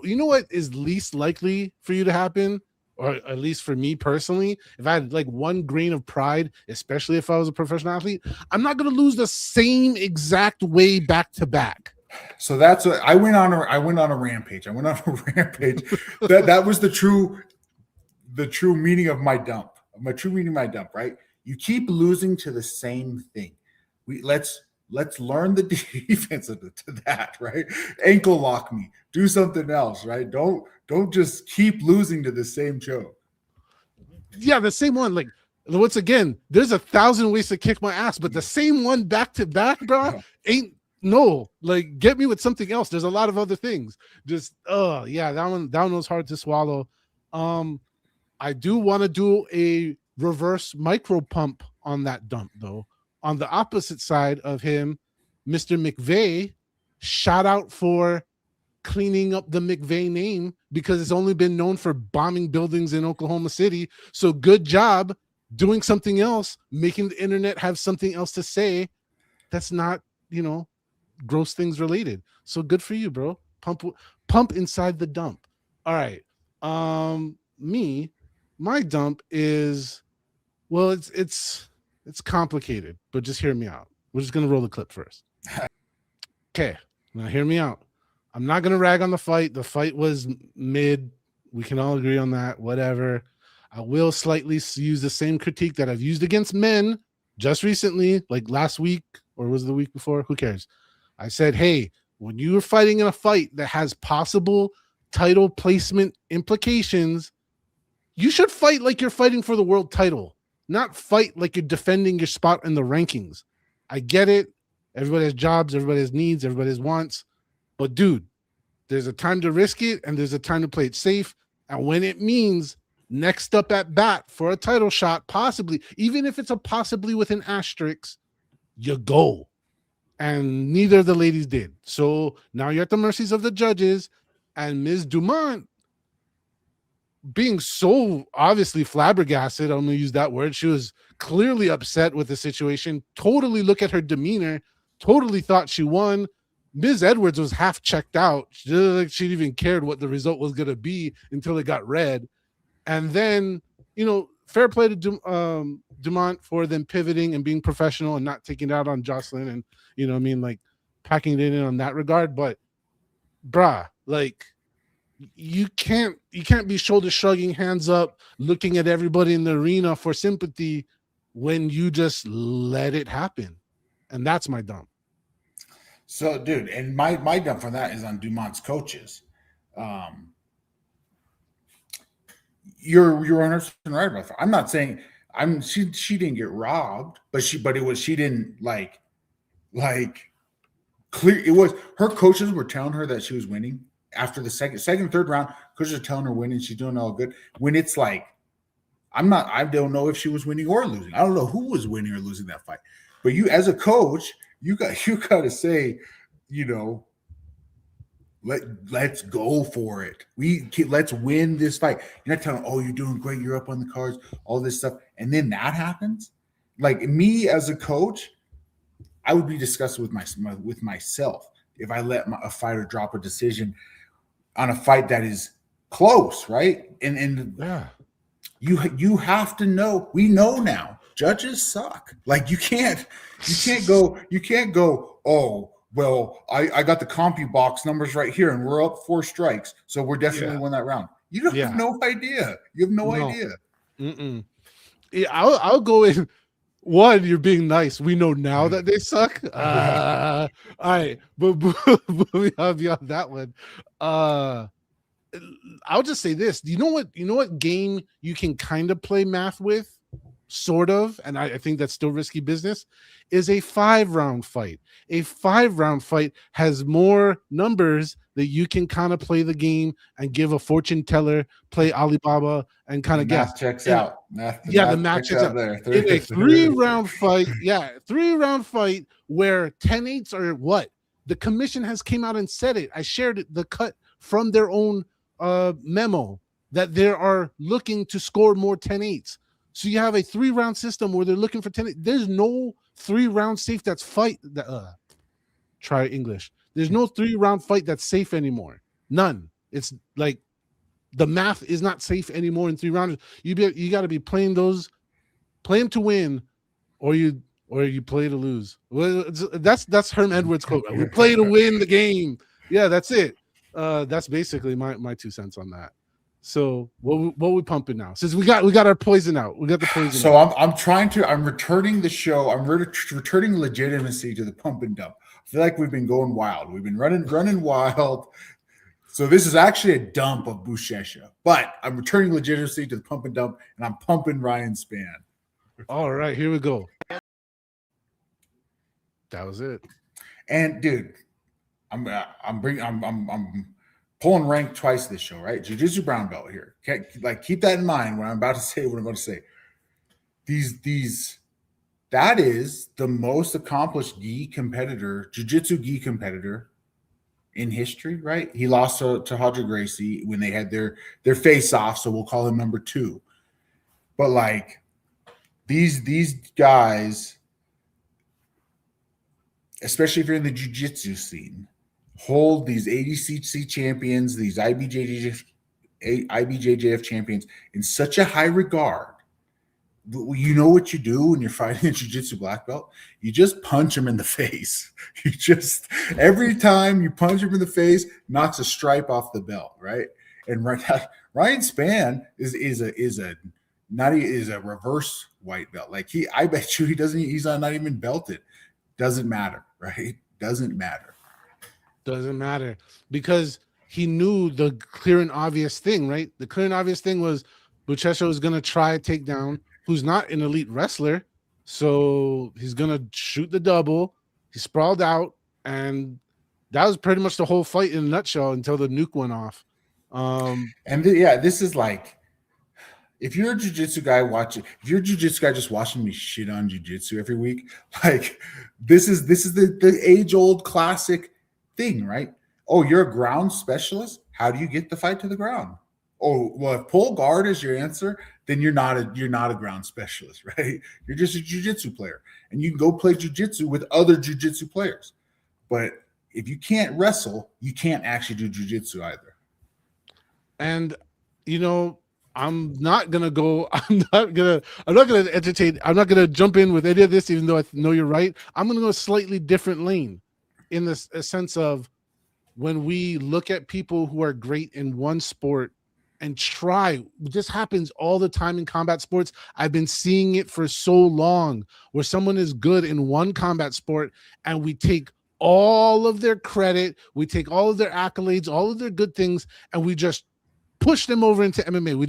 You know what is least likely for you to happen, or at least for me personally, if I had like one grain of pride, especially if I was a professional athlete, I'm not going to lose the same exact way back to back. So that's what I went on a rampage. That was the true meaning of my dump. My true meaning of my dump, right? You keep losing to the same thing. Let's learn the defense to that, right? Ankle lock me. Do something else, right? Don't just keep losing to the same choke. Yeah, the same one. Like, once again, there's 1,000 ways to kick my ass, but the same one back to back, bro, ain't. No, like, get me with something else. There's a lot of other things. Just that one was hard to swallow. I do want to do a reverse micro pump on that dump though. On the opposite side of him, Mr. McVeigh, shout out for cleaning up the McVeigh name, because it's only been known for bombing buildings in Oklahoma City. So good job doing something else, making the internet have something else to say that's not, gross things related. So good for you, bro. Pump inside the dump. All right. My dump is, well, it's complicated, but just hear me out. We're just gonna roll the clip first. Okay, now hear me out. I'm not gonna rag on the fight. The fight was mid. We can all agree on that. Whatever. I will slightly use the same critique that I've used against men just recently, like last week, or was it the week before? Who cares? I said, hey, when you are fighting in a fight that has possible title placement implications, you should fight like you're fighting for the world title, not fight like you're defending your spot in the rankings. I get it. Everybody has jobs, everybody has needs, everybody has wants. But dude, There's a time to risk it, and there's a time to play it safe. And when it means next up at bat for a title shot, possibly, even if it's a possibly with an asterisk, you go. And neither of the ladies did. So now you're at the mercies of the judges, and Ms. Dumont, being so obviously flabbergasted, I'm going to use that word. She was clearly upset with the situation. Totally look at her demeanor. Totally thought she won. Ms. Edwards was half checked out. She didn't like she even cared what the result was going to be until it got read. And then, fair play to Dumont for them pivoting and being professional and not taking it out on Jocelyn and, like packing it in on that regard. But, bruh, like, you can't be shoulder shrugging, hands up, looking at everybody in the arena for sympathy when you just let it happen. And that's my dump. So, dude, and my dump for that is on Dumont's coaches. You're 100% right about that. I'm not saying she didn't get robbed, but she didn't like clear. It was her coaches were telling her that she was winning after the second, third round. Coaches are telling her winning, she's doing all good. When it's like, I don't know if she was winning or losing. I don't know who was winning or losing that fight. But you, as a coach, you got to say, let's go for it. Let's win this fight. You're not telling, oh, you're doing great, you're up on the cards, all this stuff, and then that happens. Like me as a coach, I would be disgusted with myself if I let a fighter drop a decision on a fight that is close, right? And yeah, you have to know. We know now, judges suck. Like you can't go. Oh, well, I got the CompuBox numbers right here, and we're up 4 strikes, so we're definitely won that round. You don't have no idea. You have no idea. Mm-mm. Yeah, I'll go in. One, you're being nice. We know now that they suck. All right, but beyond that one, I'll just say this. You know what game you can kind of play math with? Sort of, and I think that's still risky business, is a 5-round fight. A 5-round fight has more numbers that you can kind of play the game and give a fortune teller, play Alibaba, and kind of guess. Checks out. The math checks out. There. In a 3-round fight, 3-round fight where 10-8s are what? The commission has came out and said it. I shared the cut from their own memo that they are looking to score more 10-8s. So you have a 3-round system where they're looking for 10. There's no 3-round safe that's fight. Try English. There's no 3-round fight that's safe anymore. None. It's like the math is not safe anymore in 3 rounds. You got to be playing to win, or you play to lose. Well, that's Herm Edwards' quote. We play to win the game. Yeah, that's it. That's basically my 2 cents on that. So what we pumping now? Since we got our poison out, we got the poison. So out. I'm returning the show. I'm returning legitimacy to the pump and dump. I feel like we've been going wild. We've been running wild. So this is actually a dump of Buchecha, but I'm returning legitimacy to the pump and dump, and I'm pumping Ryan Spann. All right, here we go. That was it. And dude, I'm pulling rank twice this show, right? Jiu-Jitsu brown belt here. Keep that in mind when I'm about to say what I'm about to say. That is the most accomplished jiu-jitsu gi competitor in history, right? He lost to Hodger Gracie when they had their face off, so we'll call him number 2. But like these guys, especially if you're in the jiu-jitsu scene, hold these ADCC champions, these IBJJF champions in such a high regard. You know what you do when you're fighting a jiu-jitsu black belt? You just punch them in the face. Every time you punch him in the face, knocks a stripe off the belt, right? And Ryan Spann is a reverse white belt. Like I bet you he's not even belted. Doesn't matter, right? Doesn't matter because he knew the clear and obvious thing, right? The clear and obvious thing was Buchecha was going to try a takedown, who's not an elite wrestler. So he's going to shoot the double. He sprawled out, and that was pretty much the whole fight in a nutshell until the nuke went off. And this is like, if you're a jiu-jitsu guy if you're a jiu-jitsu guy just watching me shit on jiu-jitsu every week, like this is the age-old classic thing, right? Oh, you're a ground specialist. How do you get the fight to the ground? Oh, well, if pull guard is your answer, then you're not a ground specialist, right? You're just a jiu-jitsu player, and you can go play jiu-jitsu with other jiu-jitsu players. But if you can't wrestle, you can't actually do jiu-jitsu either. And I'm not gonna entertain. I'm not gonna jump in with any of this, even though I know you're right. I'm gonna go a slightly different lane in this a sense of when we look at people who are great in one sport and try. This happens all the time in combat sports. I've been seeing it for so long, where someone is good in one combat sport and we take all of their credit, we take all of their accolades, all of their good things, and we just push them over into MMA. We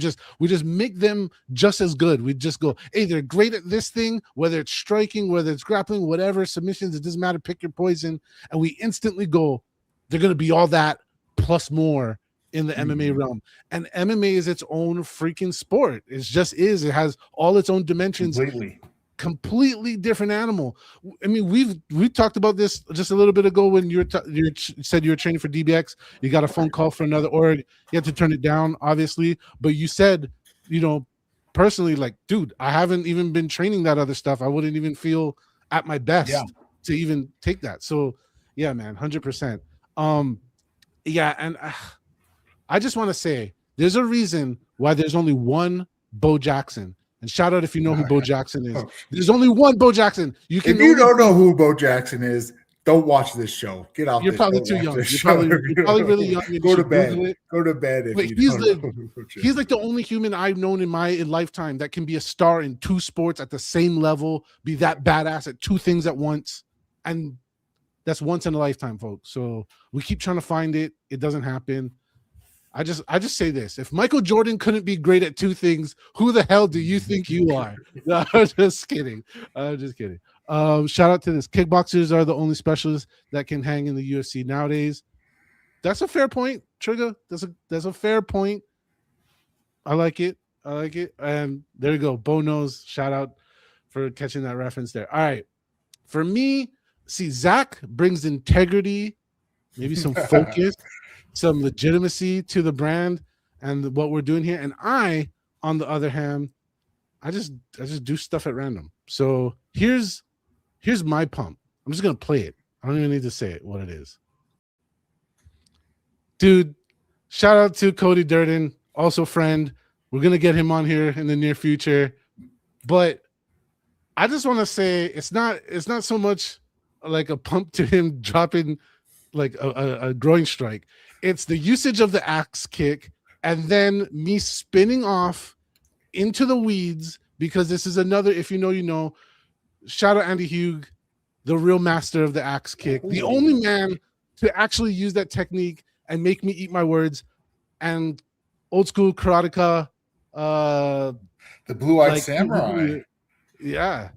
just make them just as good. We just go, hey, they're great at this thing, whether it's striking, whether it's grappling, whatever, submissions, it doesn't matter, pick your poison. And we instantly go, they're going to be all that plus more in the MMA realm. And MMA is its own freaking sport. It just is. It has all its own dimensions. Completely different animal. I mean, we talked about this just a little bit ago when you said you were training for DBX. You got a phone call for another org. You had to turn it down, obviously. But you said, personally, like, dude, I haven't even been training that other stuff. I wouldn't even feel at my best to even take that. So, yeah, man, 100%. Yeah, and I just want to say there's a reason why there's only one Bo Jackson. And shout out if you know who Bo Jackson is. There's only one Bo Jackson. If you don't know who Bo Jackson is, don't watch this show. Get off. You're probably too young. You're probably really young. Go to bed. Go to bed. He's like the only human I've known in my lifetime that can be a star in two sports at the same level, be that badass at two things at once, and that's once in a lifetime, folks. So we keep trying to find it. It doesn't happen. I just say this: if Michael Jordan couldn't be great at two things, who the hell do you think you are? No, I'm just kidding. I'm just kidding. Shout out to this: kickboxers are the only specialists that can hang in the UFC nowadays. That's a fair point, Trigger. That's a fair point. I like it. And there you go. Bo knows. Shout out for catching that reference there. All right, for me, see, Zach brings integrity, maybe some focus. Some legitimacy to the brand and what we're doing here. And I, on the other hand, I just do stuff at random. So here's my pump. I'm just gonna play it. I don't even need to say it what it is. Dude, shout out to Cody Durden, also friend. We're gonna get him on here in the near future. But I just want to say it's not so much like a pump to him dropping like a groin strike. It's the usage of the axe kick and then me spinning off into the weeds, because this is another, if you know, shout out Andy Hugh, the real master of the axe kick, the only man to actually use that technique and make me eat my words. And old school karateka, the blue-eyed samurai. Yeah,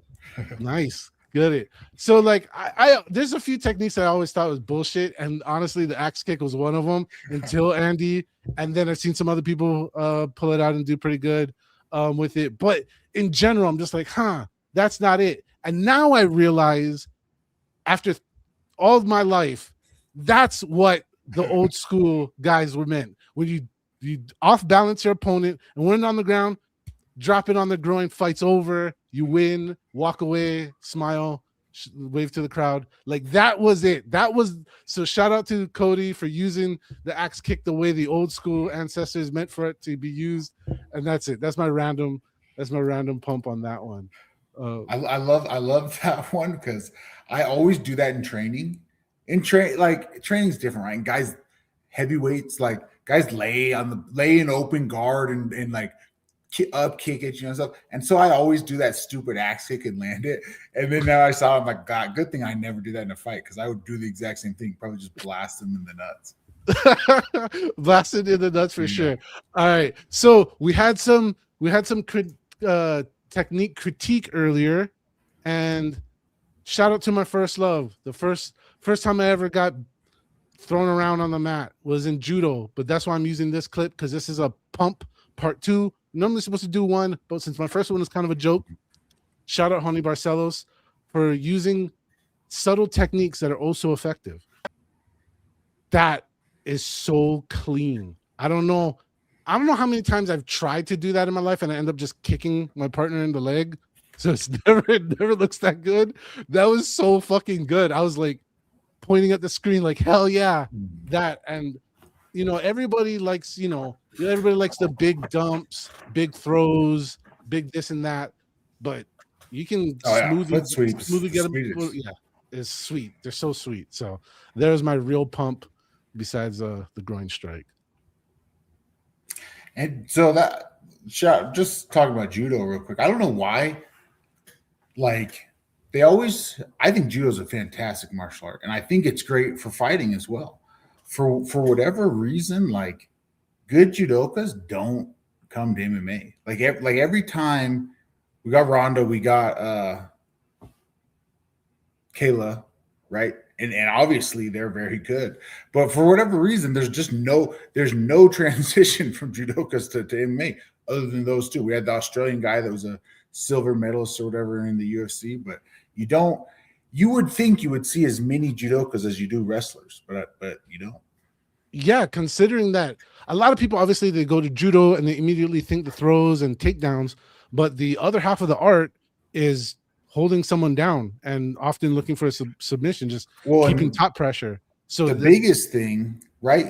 nice. Get it. So like I there's a few techniques I always thought was bullshit, and honestly the axe kick was one of them until Andy, and then I've seen some other people pull it out and do pretty good with it. But in general, I'm just like, that's not it. And now I realize after all of my life, that's what the old school guys were meant. When you off balance your opponent and when on the ground, drop it on the groin, fight's over, you win, walk away, smile, wave to the crowd. Like that was it. So shout out to Cody for using the axe kick the way the old school ancestors meant for it to be used. And that's it. That's my random pump on that one. I love that one because I always do that in training. Training's different, right? And guys, heavyweights, like guys lay in open guard and like up kick it, stuff. And so I always do that stupid axe kick and land it. And then now I saw, I'm like, God, good thing I never do that in a fight, because I would do the exact same thing, probably just blast them in the nuts. Blasted in the nuts for sure. All right. So we had some technique critique earlier, and shout out to my first love. The first time I ever got thrown around on the mat was in judo, but that's why I'm using this clip because this is a pump part 2. Normally supposed to do 1, but since my first one is kind of a joke, shout out Honey Barcelos for using subtle techniques that are also effective. That is so clean. I don't know how many times I've tried to do that in my life and I end up just kicking my partner in the leg. So it never looks that good. That was so fucking good. I was like pointing at the screen like, hell yeah, that. And everybody likes, everybody likes the big dumps, big throws, big this and that, but you can smoothly get them. Yeah, it's sweet. They're so sweet. So there's my real pump besides the groin strike. And so that just talking about judo real quick. I don't know why, like I think judo is a fantastic martial art, and I think it's great for fighting as well. For whatever reason, like good judokas don't come to MMA. Like every time we got Ronda, we got Kayla, right? And obviously they're very good, but for whatever reason, there's no transition from judokas to MMA other than those two. We had the Australian guy that was a silver medalist or whatever in the UFC, but you would think you would see as many judokas as you do wrestlers, but you don't. Yeah, considering that a lot of people obviously they go to judo and they immediately think the throws and takedowns, but the other half of the art is holding someone down and often looking for a submission, just keeping top pressure. So the biggest thing, right?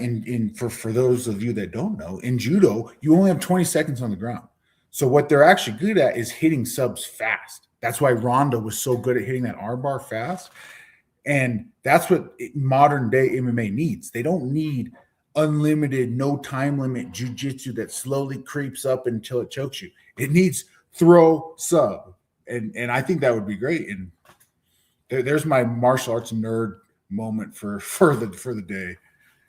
For those of you that don't know, in judo, you only have 20 seconds on the ground. So what they're actually good at is hitting subs fast. That's why Ronda was so good at hitting that armbar fast. And that's what modern day MMA needs. They don't need unlimited, no time limit jiu-jitsu that slowly creeps up until it chokes you. It needs throw sub. And I think that would be great. And there's my martial arts nerd moment for the day.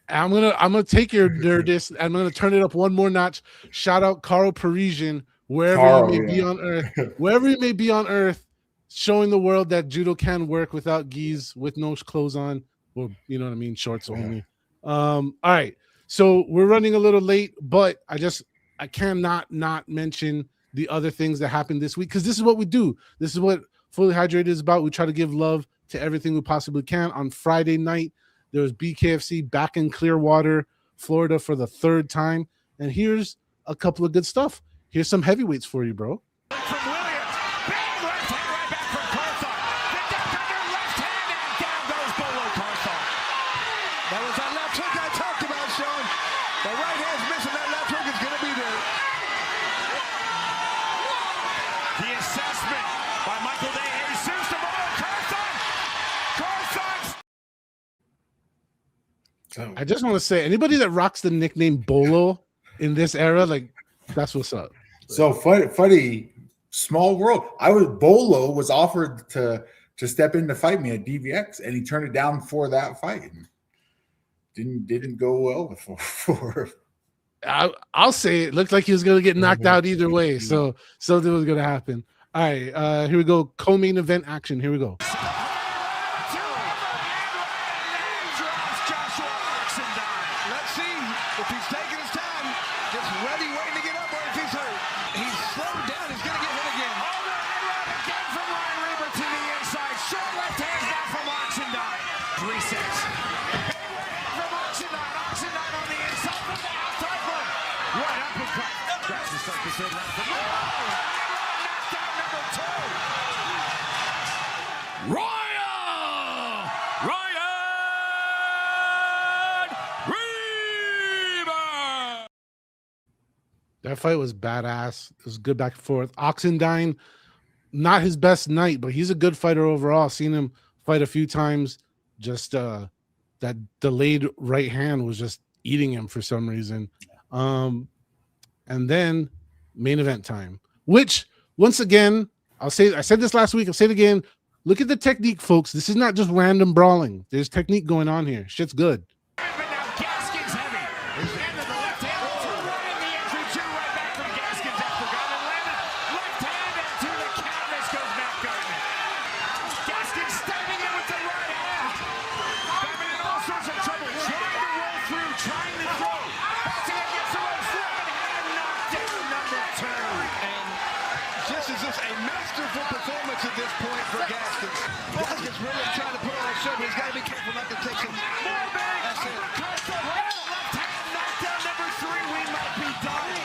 I'm gonna take your nerdist. I'm gonna turn it up one more notch. Shout out Carl Parisian, wherever he may be on earth, wherever he may be on earth, showing the world that judo can work without gis, with no clothes on, or you know what I mean, shorts only. All right, so we're running a little late, but I cannot not mention the other things that happened this week, because this is what we do. This is what Fully Hydrated is about. We try to give love to everything we possibly can. On Friday night, there was BKFC back in Clearwater, Florida for the 3rd time. And here's a couple of good stuff. Here's some heavyweights for you, bro. I just want to say, anybody that rocks the nickname Bolo in this era, like, that's what's up. So funny, small world. Bolo was offered to step in to fight me at DVX, and he turned it down for that fight. Didn't go well before. I'll say it looked like he was going to get knocked out either way. So something was going to happen. All right, here we go. Co-main event action. Here we go. That fight was badass. It was good back and forth. Oxendine, not his best night, but he's a good fighter overall. Seen him fight a few times. Just that delayed right hand was just eating him for some reason. And then main event time, which once again, I said this last week, I'll say it again. Look at the technique, folks. This is not just random brawling. There's technique going on here. Shit's good. masterful performance at this point for Gaston. Gaston's really trying to put on a show, but he's got to be careful not to take some. That's it. Left hand knockdown number 3. We might be done.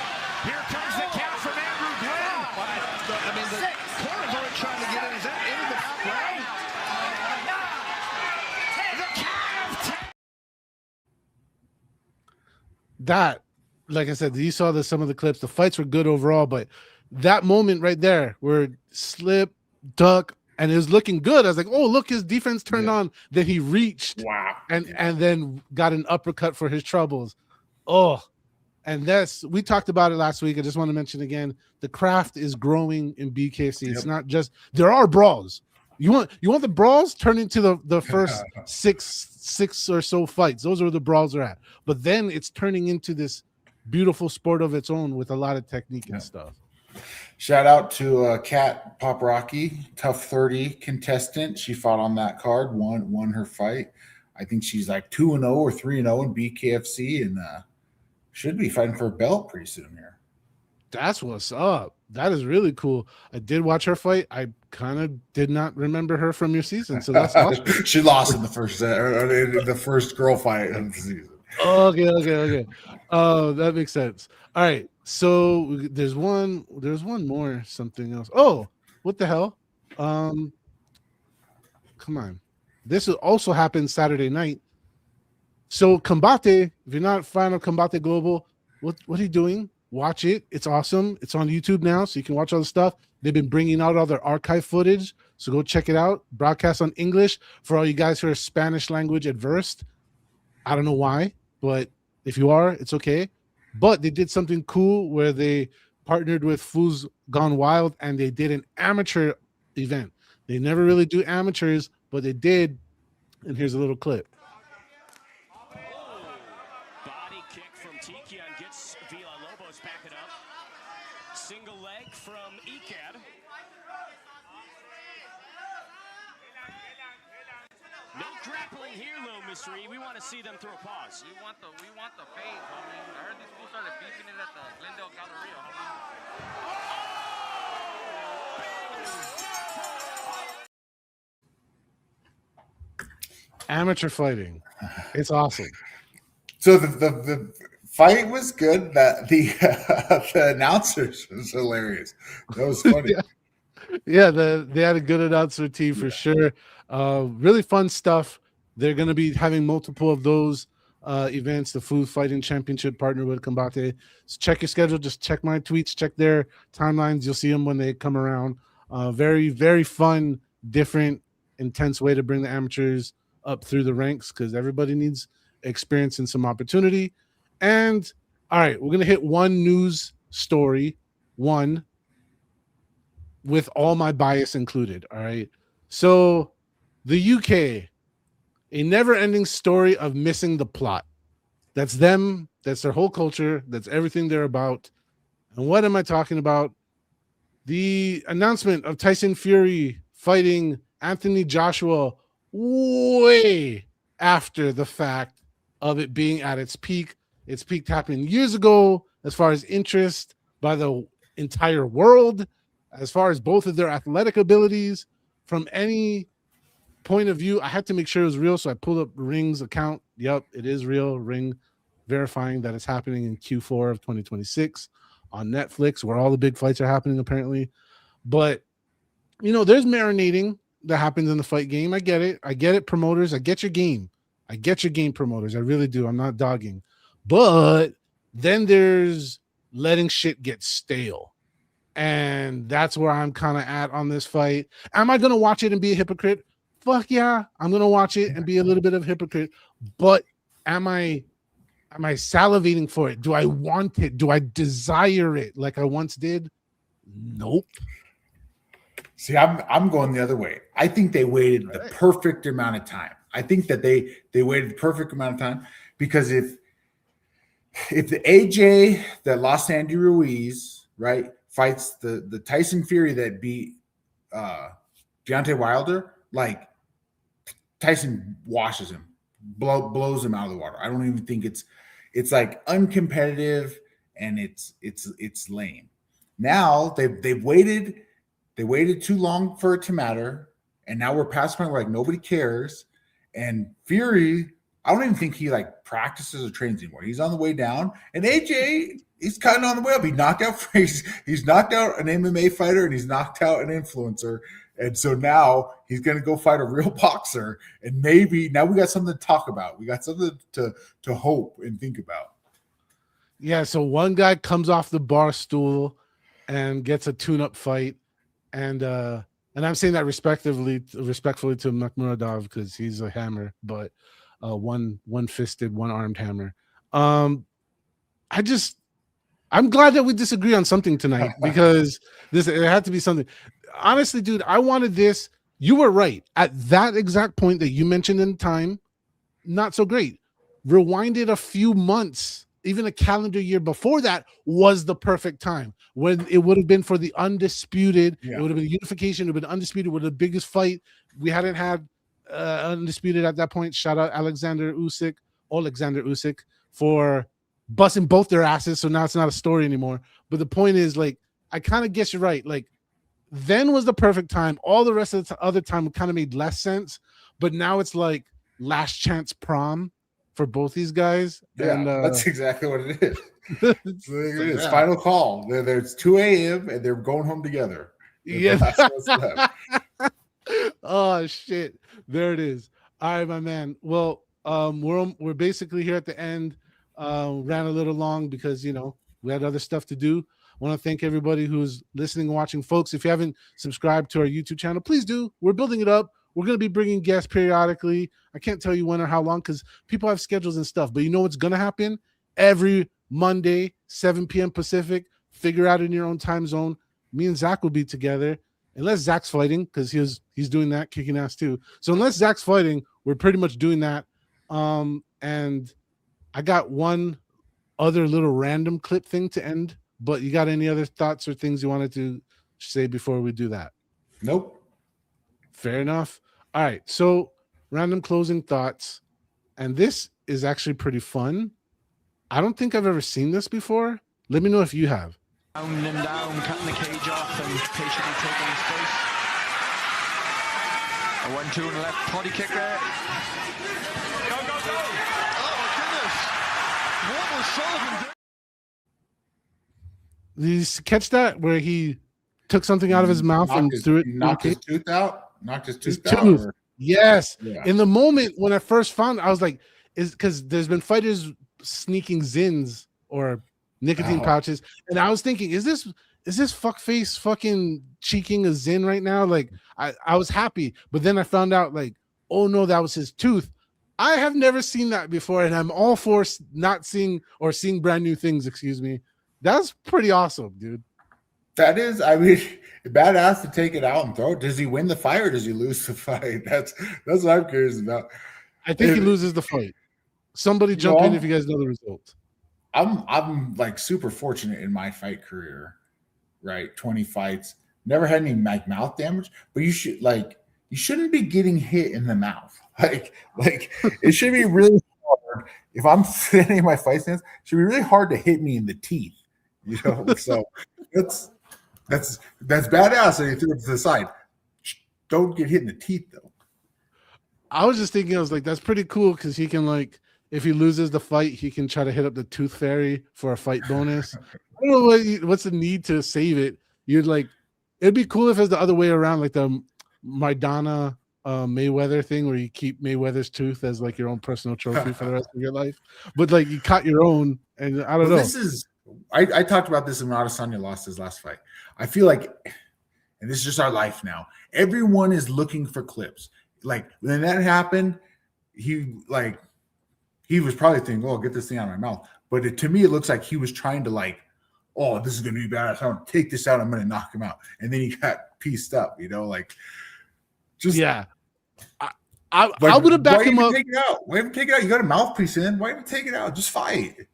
Here comes the count from Andrew Glenn. I mean, the corners aren't trying to get in. Is that into the round? The count of 10. That, like I said, you saw some of the clips. The fights were good overall, but that moment right there where slip, duck, and it was looking good. I was like, oh, look, his defense turned on. Then he reached and then got an uppercut for his troubles. Oh, and we talked about it last week. I just want to mention again, the craft is growing in BKFC. It's not just, there are brawls. You want the brawls turn into the first six or so fights. Those are where the brawls are at. But then it's turning into this beautiful sport of its own with a lot of technique and stuff. Shout out to Kat Poprocki, tough 30 contestant. She fought on that card, won her fight. I think she's like 2-0 or 3-0 in BKFC, and should be fighting for a belt pretty soon here. That's what's up. That is really cool. I did watch her fight. I kind of did not remember her from your season, so that's awesome. She lost in the first girl fight of the season. Okay. Oh, that makes sense. All right. So there's one more something else. Oh, what the hell? Come on. This will also happen Saturday night. So Combate, if you're not a fan of Combate Global, what are you doing? Watch it. It's awesome. It's on YouTube now, so you can watch all the stuff. They've been bringing out all their archive footage, so go check it out. Broadcast on English for all you guys who are Spanish language adverse. I don't know why, but if you are, it's okay. But they did something cool where they partnered with Fools Gone Wild, and they did an amateur event. They never really do amateurs, but they did, and here's a little clip. Body kick from Tikian gets Villalobos back it up. Single leg from Ikad. No grappling here, Low Mystery. We want to see them throw paws. We want the fade, homie. I heard these fools started beefing it at the Glendale Galleria, homie. Amateur fighting. It's awesome. So the fight was good. That the announcers was hilarious. That was funny. Yeah, they had a good announcer team for sure. Really fun stuff. They're going to be having multiple of those events. The Food Fighting Championship partner with Combate. So check your schedule. Just check my tweets. Check their timelines. You'll see them when they come around. Very, very fun, different, intense way to bring the amateurs up through the ranks because everybody needs experience and some opportunity. And all right, we're going to hit one news story. One. With all my bias included. All right. So the UK, a never-ending story of missing the plot. That's them. That's their whole culture. That's everything they're about. And what am I talking about? The announcement of Tyson Fury fighting Anthony Joshua way after the fact of it being at its peak. Its peak happened years ago as far as interest by the entire world. As far as both of their athletic abilities, from any point of view, I had to make sure it was real. So I pulled up Ring's account. Yep, it is real. Ring verifying that it's happening in Q4 of 2026 on Netflix, where all the big fights are happening, apparently. But, there's marinating that happens in the fight game. I get it, promoters. I get your game. Promoters. I really do. I'm not dogging. But then there's letting shit get stale. And that's where I'm kind of at on this fight. Am I going to watch it and be a hypocrite? Fuck yeah. I'm going to watch it and be a little bit of a hypocrite. But am I salivating for it? Do I want it? Do I desire it like I once did? Nope. See, I'm going the other way. I think they waited the perfect amount of time. I think that they waited the perfect amount of time because if the AJ that lost Andy Ruiz, right, fights the Tyson Fury that beat Deontay Wilder, like Tyson washes him, blows him out of the water. I don't even think it's like uncompetitive and it's lame. Now they've waited They waited too long for it to matter, and now we're past the point where like nobody cares. And Fury, I don't even think he like practices or trains anymore. He's on the way down, and AJ, he's kind of on the way up. He knocked out he's knocked out an MMA fighter, and he's knocked out an influencer. And so now he's going to go fight a real boxer, and maybe now we got something to talk about. We got something to hope and think about. Yeah, so one guy comes off the bar stool and gets a tune-up fight, and I'm saying that respectfully to Makhmuradov because he's a hammer, but one-fisted, one-armed hammer. I'm glad that we disagree on something tonight because it had to be something. Honestly, dude, I wanted this. You were right. At that exact point that you mentioned in time, not so great. Rewinded a few months, even a calendar year before that was the perfect time when it would have been for the undisputed. Yeah. It would have been unification. It would have been undisputed with the biggest fight. We hadn't had undisputed at that point. Shout out Alexander Usyk for busting both their asses. So now it's not a story anymore. But the point is, like, I kind of guess you're right. Like, then was the perfect time. All the rest of the other time kind of made less sense. But now it's like last chance prom for both these guys. Yeah, and that's exactly what it is. It's final call. It's 2 a.m. and they're going home together. Yeah. Oh shit. There it is. All right, my man. Well, we're basically here at the end. Ran a little long because we had other stuff to do. I want to thank everybody who's listening and watching. Folks, if you haven't subscribed to our YouTube channel, please do. We're building it up. We're going to be bringing guests periodically. I can't tell you when or how long because people have schedules and stuff. But you know what's going to happen? Every Monday, 7 p.m. Pacific, figure out in your own time zone. Me and Zach will be together. Unless Zach's fighting, because he's doing that, kicking ass too. So unless Zach's fighting, we're pretty much doing that. And I got one other little random clip thing to end. But you got any other thoughts or things you wanted to say before we do that? Nope. Fair enough. All right. So random closing thoughts. And this is actually pretty fun. I don't think I've ever seen this before. Let me know if you have. Down and down, cutting the cage off and patiently taking his space. A 1-2 and a left body kick there. Go, go, go! Oh my goodness! What was Sullivan doing? Did you catch that where he took something out of his mouth and threw it? Knocked his tooth out. Knocked his tooth His out. tooth. Or- Yes. Yeah. In the moment when I first found it, I was like, is because there's been fighters sneaking Zins or nicotine pouches. And I was thinking, is this fuckface fucking cheeking a Zin right now? Like I was happy, but then I found out like, oh no, that was his tooth. I have never seen that before, and I'm all for not seeing or seeing brand new things, excuse me. That's pretty awesome, dude. That is, I mean, badass to take it out and throw it. Does he win the fight or does he lose the fight? That's what I'm curious about. I think he loses the fight. Somebody jump in if you guys know the result. I'm like super fortunate in my fight career, right? 20 fights, never had any like mouth damage, but you shouldn't be getting hit in the mouth. Like it should be really hard. If I'm sitting in my fight stance, it should be really hard to hit me in the teeth. So that's badass. And he threw it to the side. Don't get hit in the teeth though. I was just thinking, I was like, that's pretty cool because he can, like, if he loses the fight, he can try to hit up the tooth fairy for a fight bonus. I don't know what's the need to save it. It'd be cool if it's the other way around, like the Maidana Mayweather thing where you keep Mayweather's tooth as like your own personal trophy for the rest of your life. But like you caught your own, and I don't know. This is I talked about this when Adesanya lost his last fight. I feel like, and this is just our life now, everyone is looking for clips. Like when that happened, he was probably thinking, "Oh, get this thing out of my mouth." But to me, it looks like he was trying to like, "Oh, this is going to be badass. I'm going to take this out. I'm going to knock him out." And then he got pieced up, like just yeah. I would have backed him up. Take it out. Why even take it out? You got a mouthpiece in. Why even take it out? Just fight.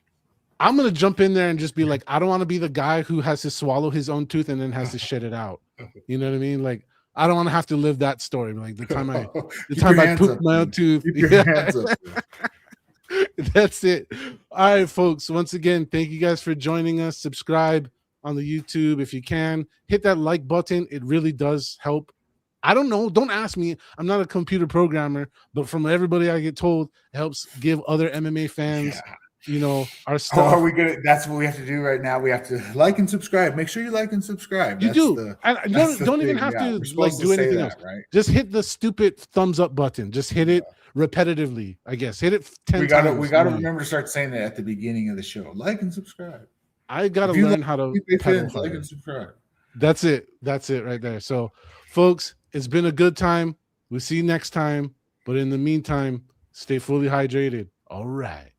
I'm gonna jump in there and just be like, I don't want to be the guy who has to swallow his own tooth and then has to shit it out. You know what I mean? Like, I don't want to have to live that story. Like the time I pooped my own tooth. That's it. All right, folks. Once again, thank you guys for joining us. Subscribe on the YouTube. If you can, hit that like button. It really does help. I don't know. Don't ask me. I'm not a computer programmer, but from everybody I get told, it helps give other MMA fans, our Oh, stuff. are we gonna? That's what we have to do right now. We have to like and subscribe. Make sure you like and subscribe. You That's do. And you don't even have We're to supposed do to say anything that, else. right? Just hit the stupid thumbs up button. Just hit it repetitively. I guess hit it 10 We times. gotta remember to start saying that at the beginning of the show. Like and subscribe. I gotta If you learn like how to Felipe pedal Lins, like harder. and subscribe. That's it. That's it right there. So, folks, it's been a good time. We'll see you next time. But in the meantime, stay fully hydrated. All right.